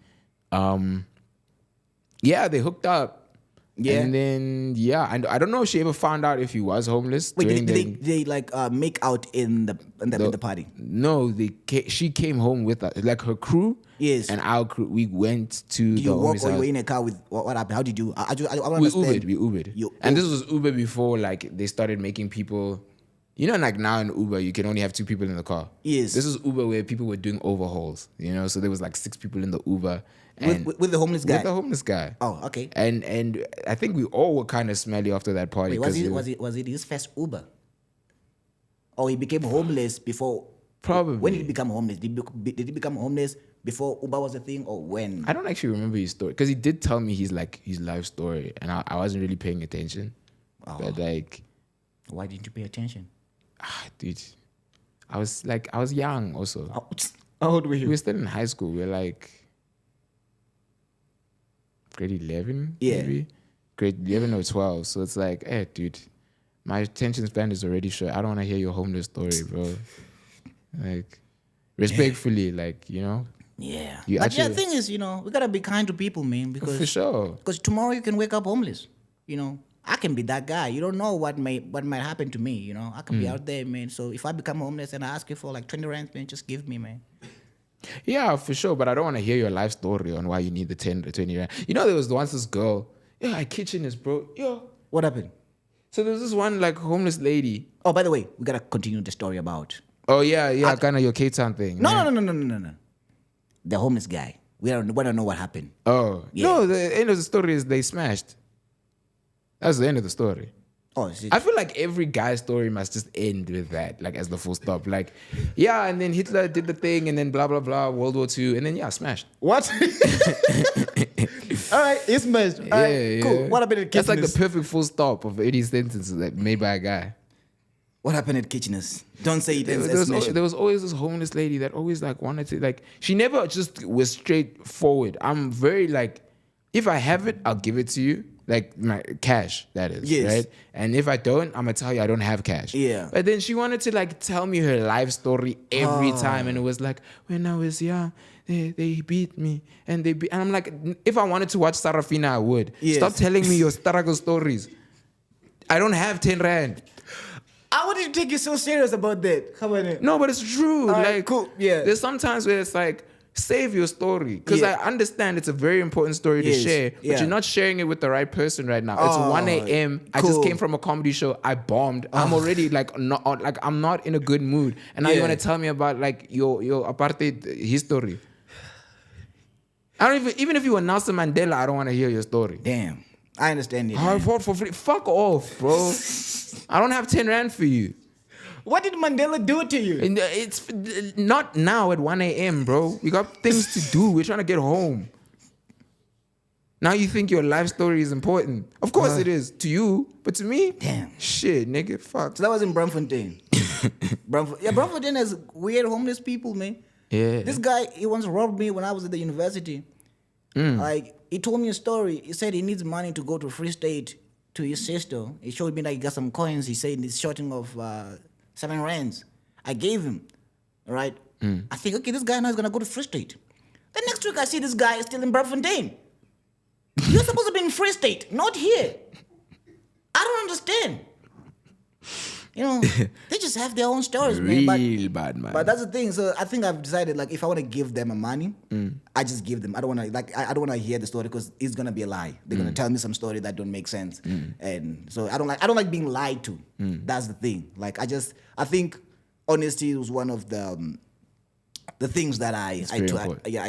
they hooked up. Yeah. And then and I don't know if she ever found out if he was homeless. Wait, during did they like make out in the party? No, she came home with us, like her crew. Yes. And our crew, we went to Did the you walk homeless or you house. were in a car with what happened? How did you? I want We to understand. Ubered. And this was Uber before, like, they started making people, you know, like now in Uber, you can only have 2 people in the car. Yes. This was Uber where people were doing overhauls, you know, so there was like 6 people in the Uber. And with the homeless guy. With the homeless guy. Oh, okay. And I think we all were kind of smelly after that party. Wait, was it his first Uber? Or he became homeless before? Probably. When did he become homeless? Did he become homeless before Uber was a thing, or when? I don't actually remember his story because he did tell me his life story, and I wasn't really paying attention. But like, why didn't you pay attention? Dude, I was young also. How old were you? We were still in high school. We were like grade 11, maybe grade 11 or 12. So it's like, hey, dude, my attention span is already short. I don't want to hear your homeless story, bro. Like, respectfully, like, you know. Yeah. You But actually- the thing is, you know, we gotta be kind to people, man, because For sure. Because tomorrow you can wake up homeless. You know, I can be that guy. You don't know what might happen to me. You know, I can be out there, man. So if I become homeless and I ask you for like 20 rands, man, just give me, man. Yeah, for sure. But I don't want to hear your life story on why you need the 20 rand. You know, there was once this girl, our kitchen is bro. Yo. What happened? So there's this one like homeless lady. Oh, by the way, we gotta continue the story about. Oh yeah, kind of your Cape Town thing. No. The homeless guy. We don't know what happened. Oh Yeah. no, the end of the story is they smashed. That's the end of the story. Oh, is it? I feel like every guy's story must just end with that, like as the full stop. Like, yeah, and then Hitler did the thing, and then blah blah blah, World War II, and then smashed. What? All right, it's smashed. All right, cool. What happened at Kitchener's? That's like the perfect full stop of any sentence like made by a guy. What happened at Kitchener's? Don't say it. There was always this homeless lady that always like wanted to like. She never just was straightforward. I'm very like, if I have it, I'll give it to you. Like my cash, that is, Yes. right? And if I don't, I'm gonna tell you I don't have cash. Yeah. But then she wanted to like tell me her life story every time, and it was like, when I was young, they beat me, and and I'm like, if I wanted to watch Sarafina, I would. Yes. Stop telling me your struggle stories. I don't have 10 rand. I wanted to take you so serious about that. How about it? No, but it's true. All right, like, cool. Yeah. There's sometimes where it's like, save your story. Because Yeah. I understand it's a very important story to Yes. share, but Yeah. you're not sharing it with the right person right now. It's 1 a.m. I just cool. came from a comedy show. I bombed. I'm already I'm not in a good mood. And now you Yeah. want to tell me about like your apartheid history. I don't even if you were Nelson Mandela, I don't want to hear your story. Damn. I understand it. I man. fought for free. Fuck off, bro. I don't have 10 rand for you. What did Mandela do to you? And it's not now at 1 a.m., bro. We got things to do. We're trying to get home. Now you think your life story is important. Of course it is to you, but to me, Damn. shit, nigga, fuck. So that was in Braamfontein. Braamfontein has weird homeless people, man. Yeah. This guy, he once robbed me when I was at the university. Like, he told me a story. He said he needs money to go to Free State to his sister. He showed me that he got some coins. He said he's shorting of 7 rands. I gave him, right? I think, okay, this guy now is going to go to Free State. The next week, I see this guy is still in Braamfontein. You're supposed to be in Free State, not here. I don't understand. You know, they just have their own stories, man. Real bad, man. But that's the thing. So I think I've decided, like, if I want to give them money, I just give them. I don't want to, like, I don't want to hear the story because it's gonna be a lie. They're gonna tell me some story that don't make sense, and so I don't like being lied to. That's the thing. Like, I think honesty was one of the things that I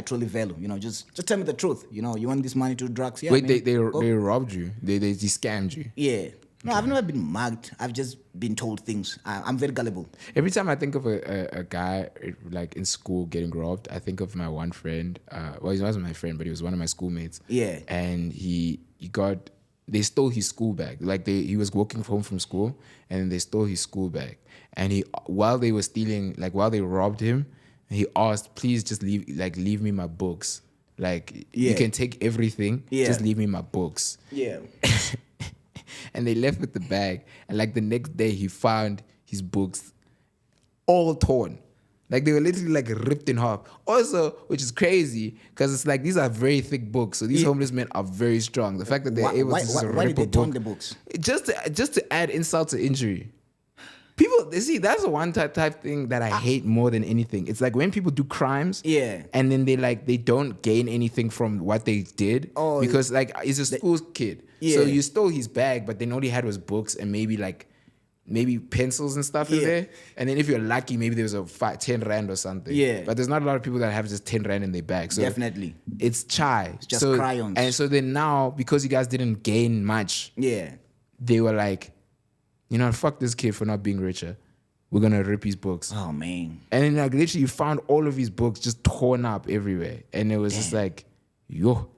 truly value. You know, just tell me the truth. You know, you want this money to drugs? Yeah. Wait, man, they robbed you? They scammed you? Yeah. No, I've never been mugged. I've just been told things. I'm very gullible. Every time I think of a guy like in school getting robbed, I think of my one friend. Well, he wasn't my friend, but he was one of my schoolmates. Yeah. And they stole his school bag. Like he was walking home from school, and they stole his school bag. And while they robbed him, he asked, "Please just leave me my books. Like you can take everything, just leave me my books." Yeah. And they left with the bag. And like the next day, he found his books all torn. Like they were literally like ripped in half. Also, which is crazy, because it's like these are very thick books. So these homeless men are very strong. The fact that they're able to why rip did they a torn book, the books? just to add insult to injury. People, they see, that's the one type thing that I hate more than anything. It's like when people do crimes, and then they don't gain anything from what they did, because like he's a school kid, so you stole his bag, but then all he had was books and maybe pencils and stuff in there, and then if you're lucky, maybe there was a 10 rand or something. But there's not a lot of people that have just 10 rand in their bag. So definitely, it's chai. It's just crayons. And so then now, because you guys didn't gain much, they were like, you know, fuck this kid for not being richer. We're gonna rip his books. Oh man! And then like literally, you found all of his books just torn up everywhere, and it was just like, yo,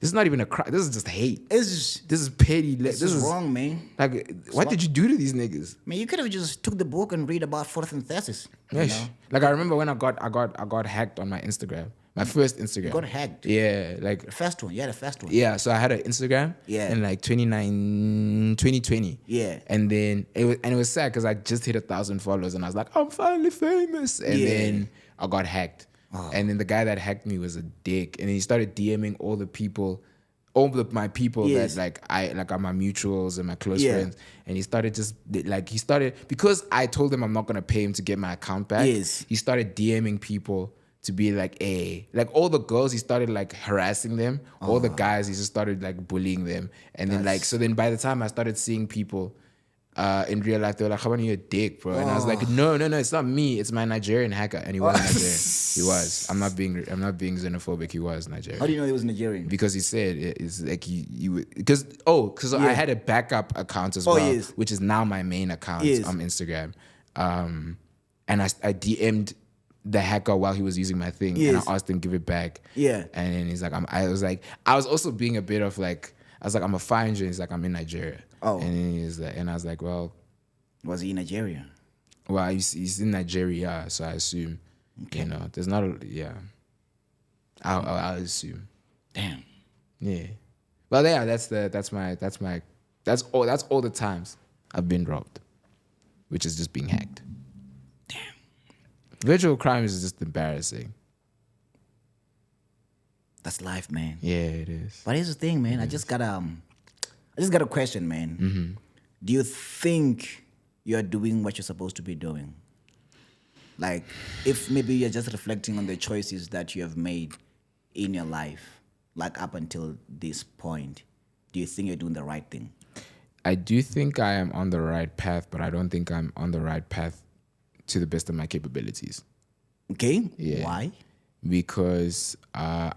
this is not even a crime. This is just hate. This is petty. This is wrong, man. Like, what did you do to these niggas? Man, you could have just took the book and read about fourth and thesis. You know? Like I remember when I got hacked on my Instagram. My first Instagram. You got hacked? Yeah, like the first one. Yeah, the first one. Yeah, so I had an Instagram. In like 2020. Yeah. And then it was sad because I just hit 1,000 followers, and I was like, I'm finally famous. And then I got hacked. And then the guy that hacked me was a dick, and then he started DMing all my people that like are my mutuals and my close friends, and he started because I told him I'm not gonna pay him to get my account back. He started DMing people to be like, hey, like all the girls, he started like harassing them. All the guys, he just started like bullying them. And then like, so then by the time I started seeing people in real life, they were like, Khabane, you're a dick, bro. And I was like, no, it's not me. It's my Nigerian hacker. And he was Nigerian. He was. I'm not being xenophobic. He was Nigerian. How do you know he was Nigerian? Because he said it's like because I had a backup account as well, which is now my main account on Instagram. And I DM'd the hacker while he was using my thing, and I asked him to give it back. And then he's like, I was also being a bit of like, I was like, I'm a fine. He's like, I'm in Nigeria. And then he's like, and I was like, well, was he in Nigeria? Well, he's in Nigeria, so I assume, you know, there's not I'll assume. Damn. Yeah. Well, yeah, that's all the times I've been robbed, which is just being hacked. Virtual crime is just embarrassing. That's life, man. Yeah, it is. But here's the thing, man. I just got a question, man. Do you think you're doing what you're supposed to be doing? Like, if maybe you're just reflecting on the choices that you have made in your life, like up until this point, do you think you're doing the right thing? I do think I am on the right path, but I don't think I'm on the right path to the best of my capabilities. Okay. Yeah. Why? Because I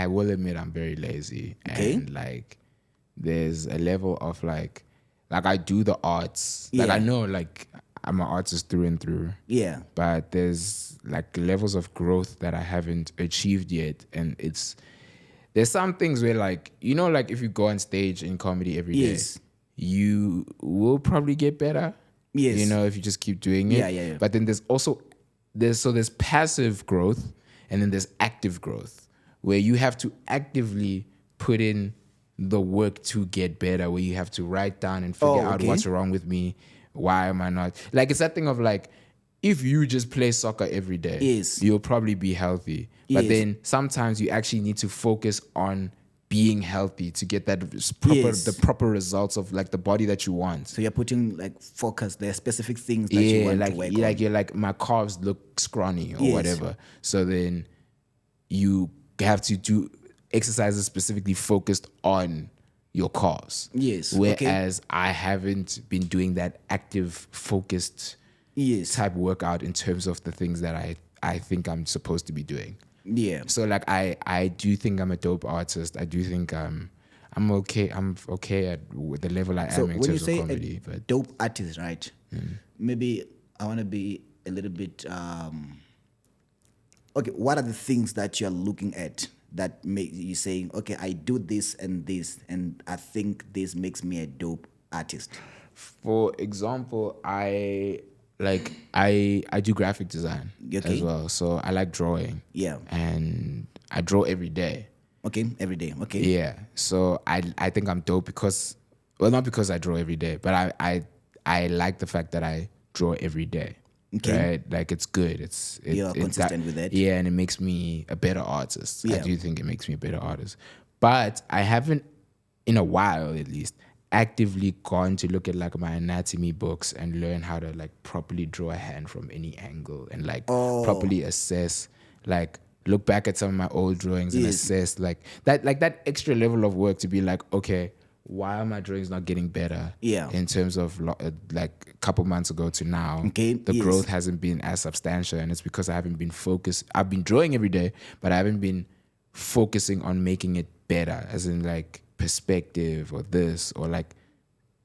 will admit I'm very lazy. Okay. And like there's a level of like I do the arts. Like I know like I'm an artist through and through. Yeah. But there's like levels of growth that I haven't achieved yet. And there's some things where like, you know, like if you go on stage in comedy every day, you will probably get better. Yes. You know, if you just keep doing it. Yeah. But then there's passive growth, and then there's active growth, where you have to actively put in the work to get better, where you have to write down and figure out what's wrong with me. Why am I not? Like, it's that thing of like, if you just play soccer every day, you'll probably be healthy. But then sometimes you actually need to focus on being healthy to get that proper Yes. the proper results of like the body that you want. So you're putting like focus. There are specific things that you want to work on. You're like my calves look scrawny or Yes. whatever. So then you have to do exercises specifically focused on your calves. Yes, okay. Whereas I haven't been doing that active, focused Yes. type workout in terms of the things that I think I'm supposed to be doing. Yeah. So like I do think I'm a dope artist. I do think I'm okay. I'm okay at the level I So am in when you terms say of comedy. a But dope artist, right? Maybe I want to be a little bit. Okay, what are the things that you're looking at that make you saying, okay, I do this, and I think this makes me a dope artist? for example, I do graphic design Okay. as well. So I like drawing. Yeah. And I draw every day. Okay, every day. Okay. Yeah. So I think I'm dope because, well, not because I draw every day, but I like the fact that I draw every day. Okay. Right? Like it's good. You're consistent with that. Yeah, and it makes me a better artist. I Yeah. do think it makes me a better artist. But I haven't, in a while at least, actively gone to look at like my anatomy books and learn how to like properly draw a hand from any angle and like properly assess, like look back at some of my old drawings and Yes. assess like that extra level of work to be like, okay, why are my drawings not getting better? Yeah. In terms of like a couple months ago to now, Okay, the yes. growth hasn't been as substantial, and it's because I haven't been focused. I've been drawing every day, but I haven't been focusing on making it better, as in like perspective or this or like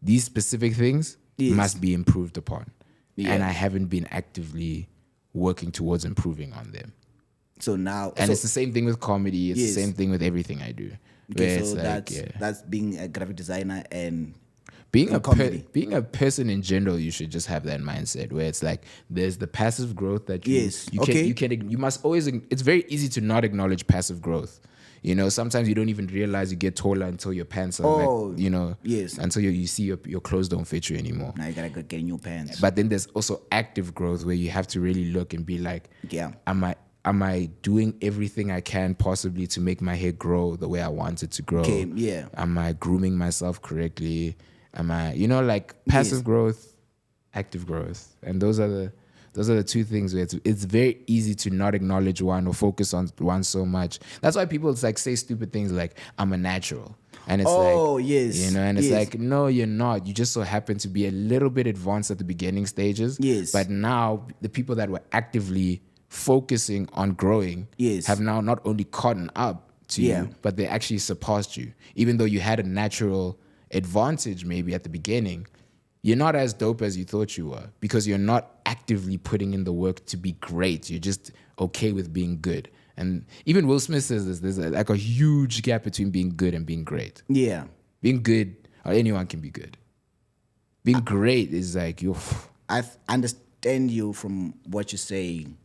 these specific things Yes. must be improved upon, Yeah. and I haven't been actively working towards improving on them. So now, And so, it's the same thing with comedy. It's Yes. the same thing with everything I do. okay, Where so it's like, that's being a graphic designer and being in comedy. being a person in general, you should just have that mindset where it's like there's the passive growth that you Yes, you okay. you must always. It's very easy to not acknowledge passive growth. You know, sometimes you don't even realize you get taller until your pants are like, you know, yes. until you see your clothes don't fit you anymore. now you gotta go get new pants. But then there's also active growth where you have to really look and be like, Yeah. am I doing everything I can possibly to make my hair grow the way I want it to grow? Okay, yeah. Am I grooming myself correctly? Am I, you know, like passive growth, active growth, and those are the two things where it's very easy to not acknowledge one or focus on one so much. That's why people like say stupid things like I'm a natural, and it's yes, you know, and it's yes. like no, you're not. You just so happen to be a little bit advanced at the beginning stages. Yes. But now the people that were actively focusing on growing Yes. have now not only caught up to Yeah. you, but they actually surpassed you. Even though you had a natural advantage maybe at the beginning, you're not as dope as you thought you were because you're not actively putting in the work to be great. You're just okay with being good. And even Will Smith says this, there's like a huge gap between being good and being great. Yeah. Being good, or anyone can be good. Being great is like, I understand you from what you're saying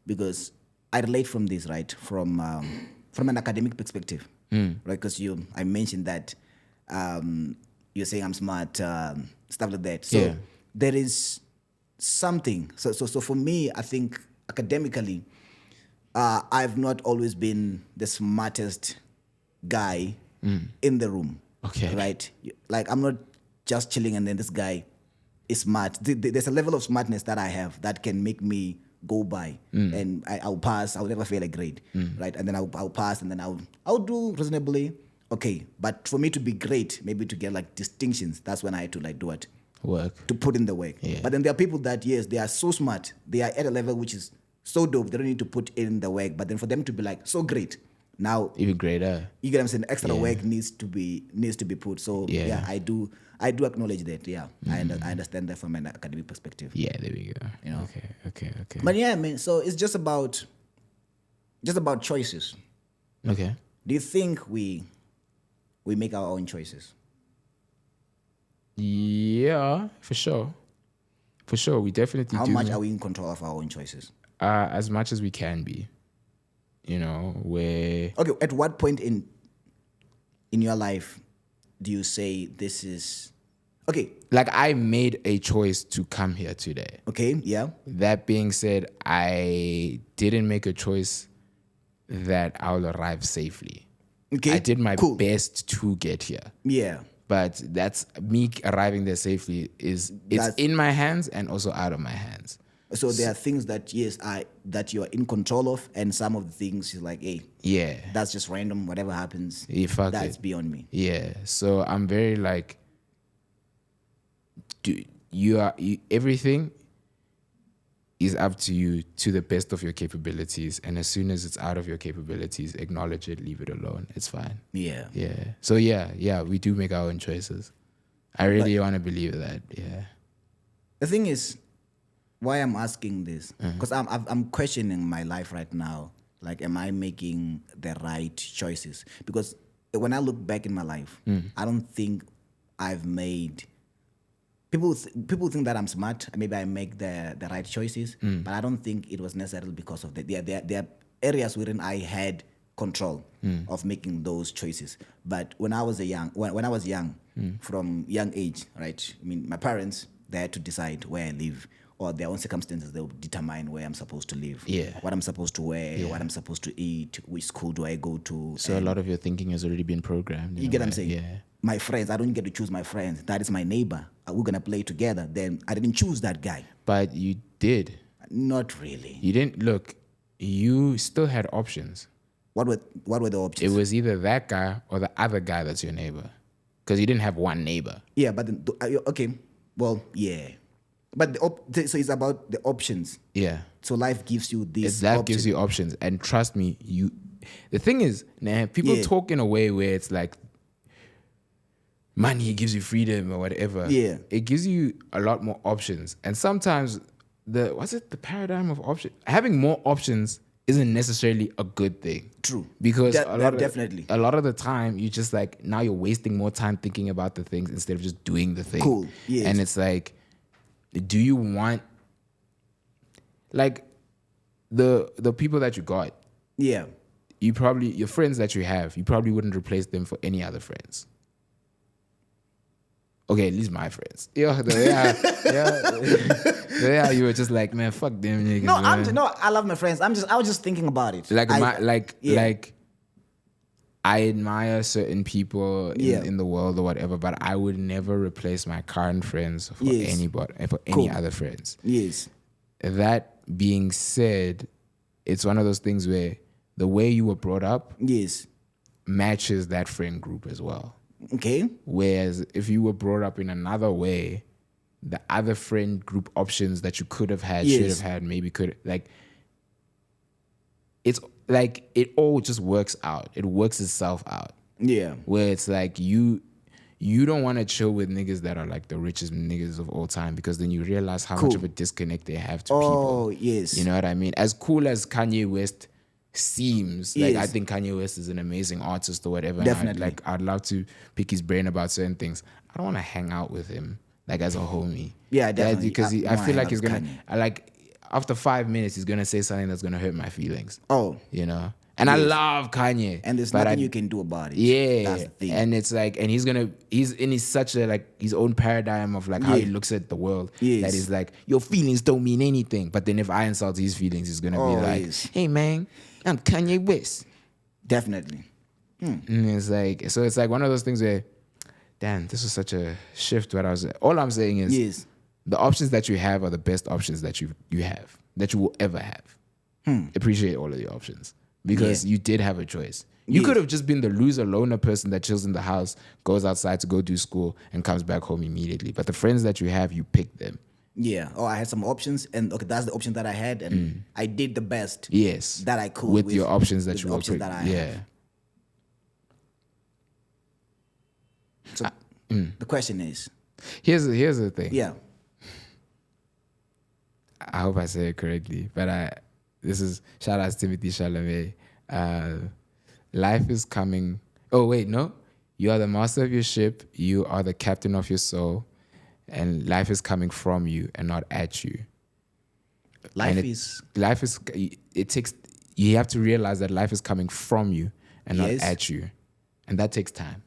because I relate from this, right? From an academic perspective, right? Because I mentioned that you're saying I'm smart, stuff like that. So Yeah. there is something. So for me, I think academically, I've not always been the smartest guy in the room. Okay. Right? Like I'm not just chilling and then this guy is smart. There's a level of smartness that I have that can make me go by and I'll pass. I'll never fail a grade, right? And then I'll pass and then I'll do reasonably okay. But for me to be great, maybe to get like distinctions, that's when I had to like do it. work. To put in the work. Yeah. But then there are people that, yes, they are so smart. They are at a level which is so dope. They don't need to put in the work. But then for them to be like so great, now Even greater. you get what I'm saying? Extra Yeah. work needs to be put. So Yeah. I do acknowledge that. Yeah, I understand that from an academic perspective. Yeah, there we go. You know. Okay. But yeah, man. So it's just about choices. Okay. Do you think we make our own choices? Yeah, for sure. For sure, we definitely How do. much are we in control of our own choices? As much as we can be. You know, where Okay, at what point in your life do you say this is okay? like I made a choice to come here today. Okay, yeah, That being said, I didn't make a choice that I'll arrive safely. Okay. I did my Cool. best to get here. Yeah. But that's me arriving there safely it's in my hands and also out of my hands. So there are things that that you are in control of, and some of the things you're like, hey, Yeah. that's just random. Whatever happens, Yeah, fuck that's it. beyond me. Yeah. So I'm very like, everything is up to you to the best of your capabilities, and as soon as it's out of your capabilities, acknowledge it, leave it alone. It's fine. Yeah. Yeah. So yeah, we do make our own choices. I really want to believe that. Yeah. The thing is, why I'm asking this, because I'm questioning my life right now. Like, am I making the right choices? Because when I look back in my life, I don't think I've made. People think that I'm smart. Maybe I make the right choices, but I don't think it was necessarily because of that. There are areas wherein I had control of making those choices. But when I was when I was young, from young age, right? I mean, my parents, they had to decide where I live, or their own circumstances, they will determine where I'm supposed to live, what I'm supposed to wear, what I'm supposed to eat, which school do I go to. So a lot of your thinking has already been programmed. You get what I'm saying? Yeah. My friends, I don't get to choose my friends. That is my neighbor. We're going to play together. Then I didn't choose that guy. But you did. Not really. You didn't look. You still had options. What were the options? It was either that guy or the other guy that's your neighbor, because you didn't have one neighbor. Yeah, but okay. Well, yeah. But so it's about the options. Yeah. So life gives you these. Life gives you options, and trust me, the thing is, people talk in a way where it's like, money gives you freedom or whatever. Yeah. It gives you a lot more options. And sometimes the paradigm of option, having more options isn't necessarily a good thing. True. Because definitely. a lot of the time you just like, now you're wasting more time thinking about the things instead of just doing the thing. Cool. Yes. And it's like, do you want like the people that you got? Yeah. Your friends that you have, you probably wouldn't replace them for any other friends. Okay, at least my friends. Yeah, you were just like, man, fuck them niggas. No, I love my friends. I was just thinking about it. Like I admire certain people in the world or whatever, but I would never replace my current friends for anybody, for any other friends. Yes. That being said, it's one of those things where the way you were brought up matches that friend group as well. Okay. Whereas if you were brought up in another way, the other friend group options that you could have had, should have had, maybe could, like, it's like it all just works out. It works itself out. Yeah. Where it's like you don't want to chill with niggas that are like the richest niggas of all time, because then you realize how much of a disconnect they have to people. Oh, yes. You know what I mean? As cool as Kanye West seems, like, I think Kanye West is an amazing artist or whatever. Definitely. I'd love to pick his brain about certain things. I don't want to hang out with him like as a homie. Yeah, definitely. Because I feel like he's gonna after 5 minutes he's gonna say something that's gonna hurt my feelings. Oh, you know. And I love Kanye, and there's nothing you can do about it. Yeah, that's the thing. And it's like, and he's in such a like his own paradigm of like how he looks at the world. Yes. That is like, your feelings don't mean anything. But then if I insult his feelings, he's gonna be like, hey man, I'm Kanye West. Definitely. And it's like, so it's like one of those things where, damn, this was such a shift. All I'm saying is, the options that you have are the best options that you have, that you will ever have. Appreciate all of the options, because you did have a choice. You could have just been the loser, loner person that chills in the house, goes outside to go do school, and comes back home immediately. But the friends that you have, you pick them. Yeah. Oh, I had some options, and okay, that's the option that I had, and I did the best. Yes. That I could with your options that you options that I have. So the question is, here's the thing. Yeah. I hope I say it correctly, but this is shout out to Timothy Chalamet. Life is coming. Oh wait, no. You are the master of your ship. You are the captain of your soul, and life is coming from you and not at you. It takes. You have to realize that life is coming from you and not at you, and that takes time.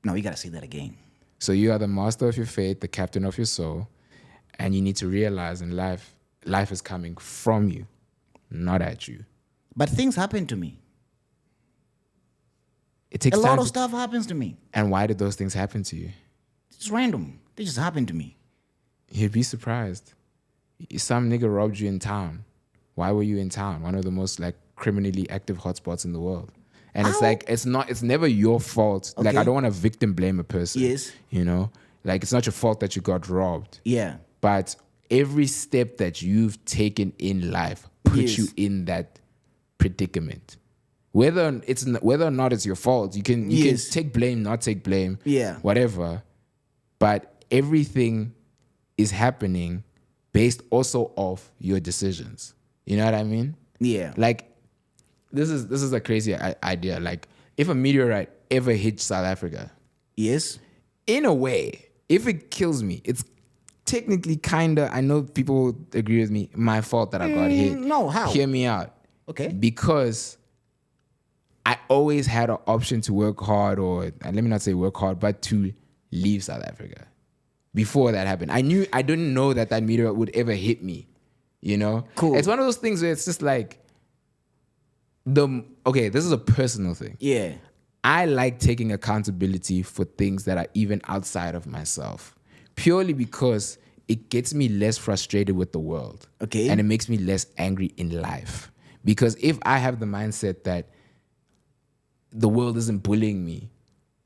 No, you gotta say that again. So you are the master of your fate, the captain of your soul, and you need to realize in life is coming from you, not at you. But things happen to me. It takes A time. lot of stuff happens to me. And why did those things happen to you? It's random. They just happen to me. You'd be surprised. Some nigga robbed you in town. Why were you in town? One of the most like criminally active hotspots in the world. And it's like, it's never your fault. Like, Okay. I don't want to victim blame a person. Yes. You know? Like, it's not your fault that you got robbed. Yeah. But every step that you've taken in life puts Yes. you in that predicament. Whether or not it's your fault, you can Yes. take blame, not take blame, Yeah. whatever. But everything is happening based also off your decisions. You know what I mean? Yeah. Like, this is a crazy idea. Like, if a meteorite ever hits South Africa, Yes. in a way, if it kills me, it's technically kinda, I know people agree with me, my fault that I got hit. No, how? Hear me out. Okay. Because I always had an option to work hard, or and let me not say work hard, but to leave South Africa. Before that happened, I didn't know that meteorite would ever hit me. You know? Cool. It's one of those things where it's just like, this is a personal thing. Yeah. I like taking accountability for things that are even outside of myself, purely because it gets me less frustrated with the world. Okay. And it makes me less angry in life. Because if I have the mindset that the world isn't bullying me,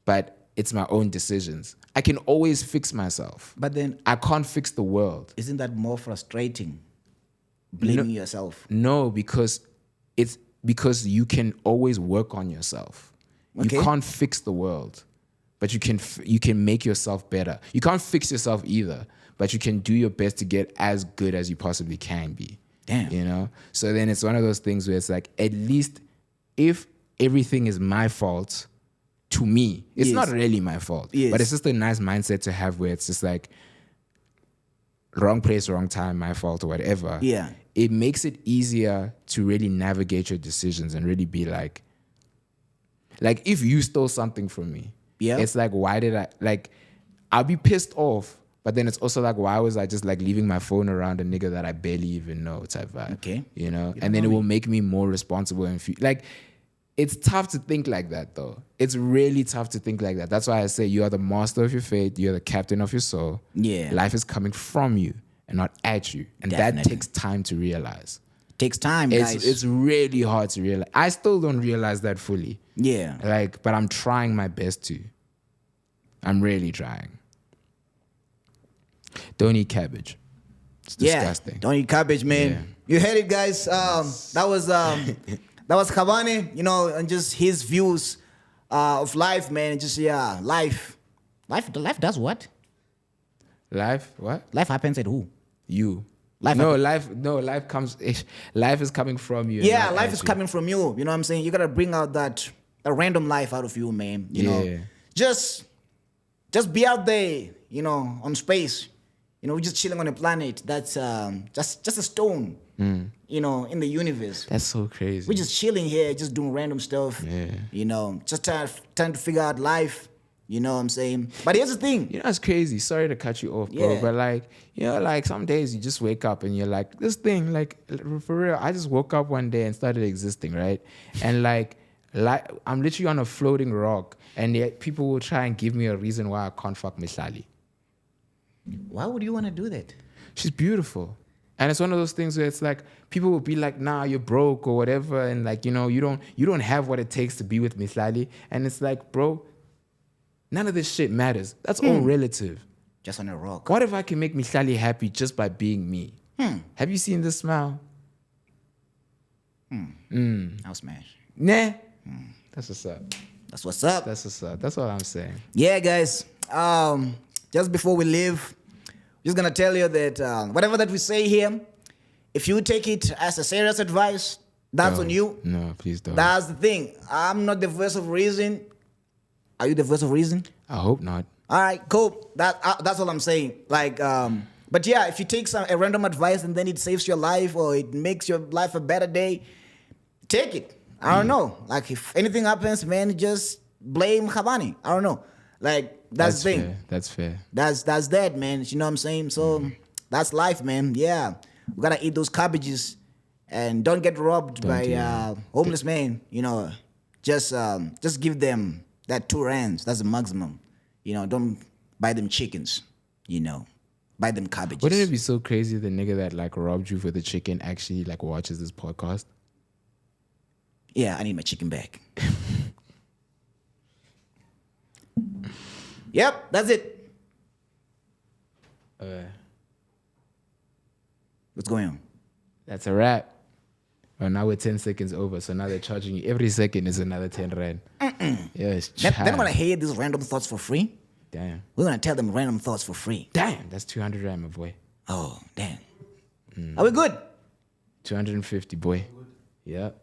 but it's my own decisions, I can always fix myself. But then, I can't fix the world. isn't that more frustrating? Blaming yourself. No, because it's because you can always work on yourself. Okay. You can't fix the world, but you can make yourself better. You can't fix yourself either, but you can do your best to get as good as you possibly can be. Damn. You know? So then it's one of those things where it's like, at least if everything is my fault, to me, it's Yes. not really my fault. Yes. But it's just a nice mindset to have where it's just like, wrong place, wrong time, my fault, or whatever. Yeah. It makes it easier to really navigate your decisions and really be like if you stole something from me, Yeah. it's like, why did I'll be pissed off, but then it's also like, why was I just like leaving my phone around a nigga that I barely even know type vibe? Okay. You know? And then it will make me more responsible and like, it's tough to think like that though. It's really tough to think like that. That's why I say you are the master of your fate. You're the captain of your soul. Yeah. Life is coming from you and not at you. And that Definitely. takes time to realize. Takes time, guys. It's really hard to realize. I still don't realize that fully. Yeah. But I'm trying my best to. I'm really trying. Don't eat cabbage. It's disgusting. Yeah. Don't eat cabbage, man. Yeah. You heard it, guys. That was Khabane, you know, and just his views of life, man. Just life. Life does what? Life, what? Life happens at who? You. Life Life is coming from you. Yeah, not life at is you. coming from you. You know what I'm saying? You gotta bring out that random life out of you, man. You Yeah. know, just be out there, you know, on space. You know, we're just chilling on a planet that's just a stone, you know, in the universe. That's so crazy. We're just chilling here, just doing random stuff. Yeah. You know, just trying to figure out life. You know what I'm saying? But here's the thing. You know, it's crazy. Sorry to cut you off, bro. Yeah. But like, you know, like some days you just wake up and you're like, this thing, like for real, I just woke up one day and started existing, right? And like I'm literally on a floating rock, and yet people will try and give me a reason why I can't fuck Mihlali. Why would you want to do that? She's beautiful. And it's one of those things where it's like people will be like, nah, you're broke or whatever, and like, you know, you don't have what it takes to be with Mihlali. And it's like, bro, none of this shit matters. That's all relative. Just on a rock. What if I can make Mihlali happy just by being me? Have you seen this smile? I'll smash. Nah. That's what's up. That's what's up. That's what's up. That's all I'm saying. Yeah, guys. Just before we leave, just gonna tell you that whatever that we say here, if you take it as a serious advice, that's on you. No, please don't. That's the thing. I'm not the voice of reason. Are you the voice of reason? I hope not. All right, cool. That's all I'm saying. Like, but yeah, if you take a random advice and then it saves your life or it makes your life a better day, take it. I don't know. Like, if anything happens, man, just blame Khabane. I don't know. Like, that's the thing. Fair. That's fair. That's that, man. You know what I'm saying? So that's life, man. Yeah, we gotta eat those cabbages and don't get robbed by homeless man. You know, just give them that 2 rands. That's the maximum. You know, don't buy them chickens. You know, buy them cabbages. Wouldn't it be so crazy the nigga that like robbed you for the chicken actually like watches this podcast? Yeah, I need my chicken back. Yep, that's it. What's going on? That's a wrap. Well, now we're 10 seconds over, so now they're charging you. Every second is another 10 rand. Yeah, it's They're not gonna hear these random thoughts for free. Damn. We're gonna tell them random thoughts for free. Damn, that's 200 rand, my boy. Oh, damn. Are we good? 250, boy. Yep.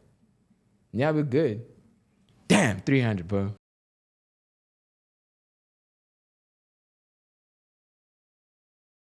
Yeah, we're good. Damn, 300, bro.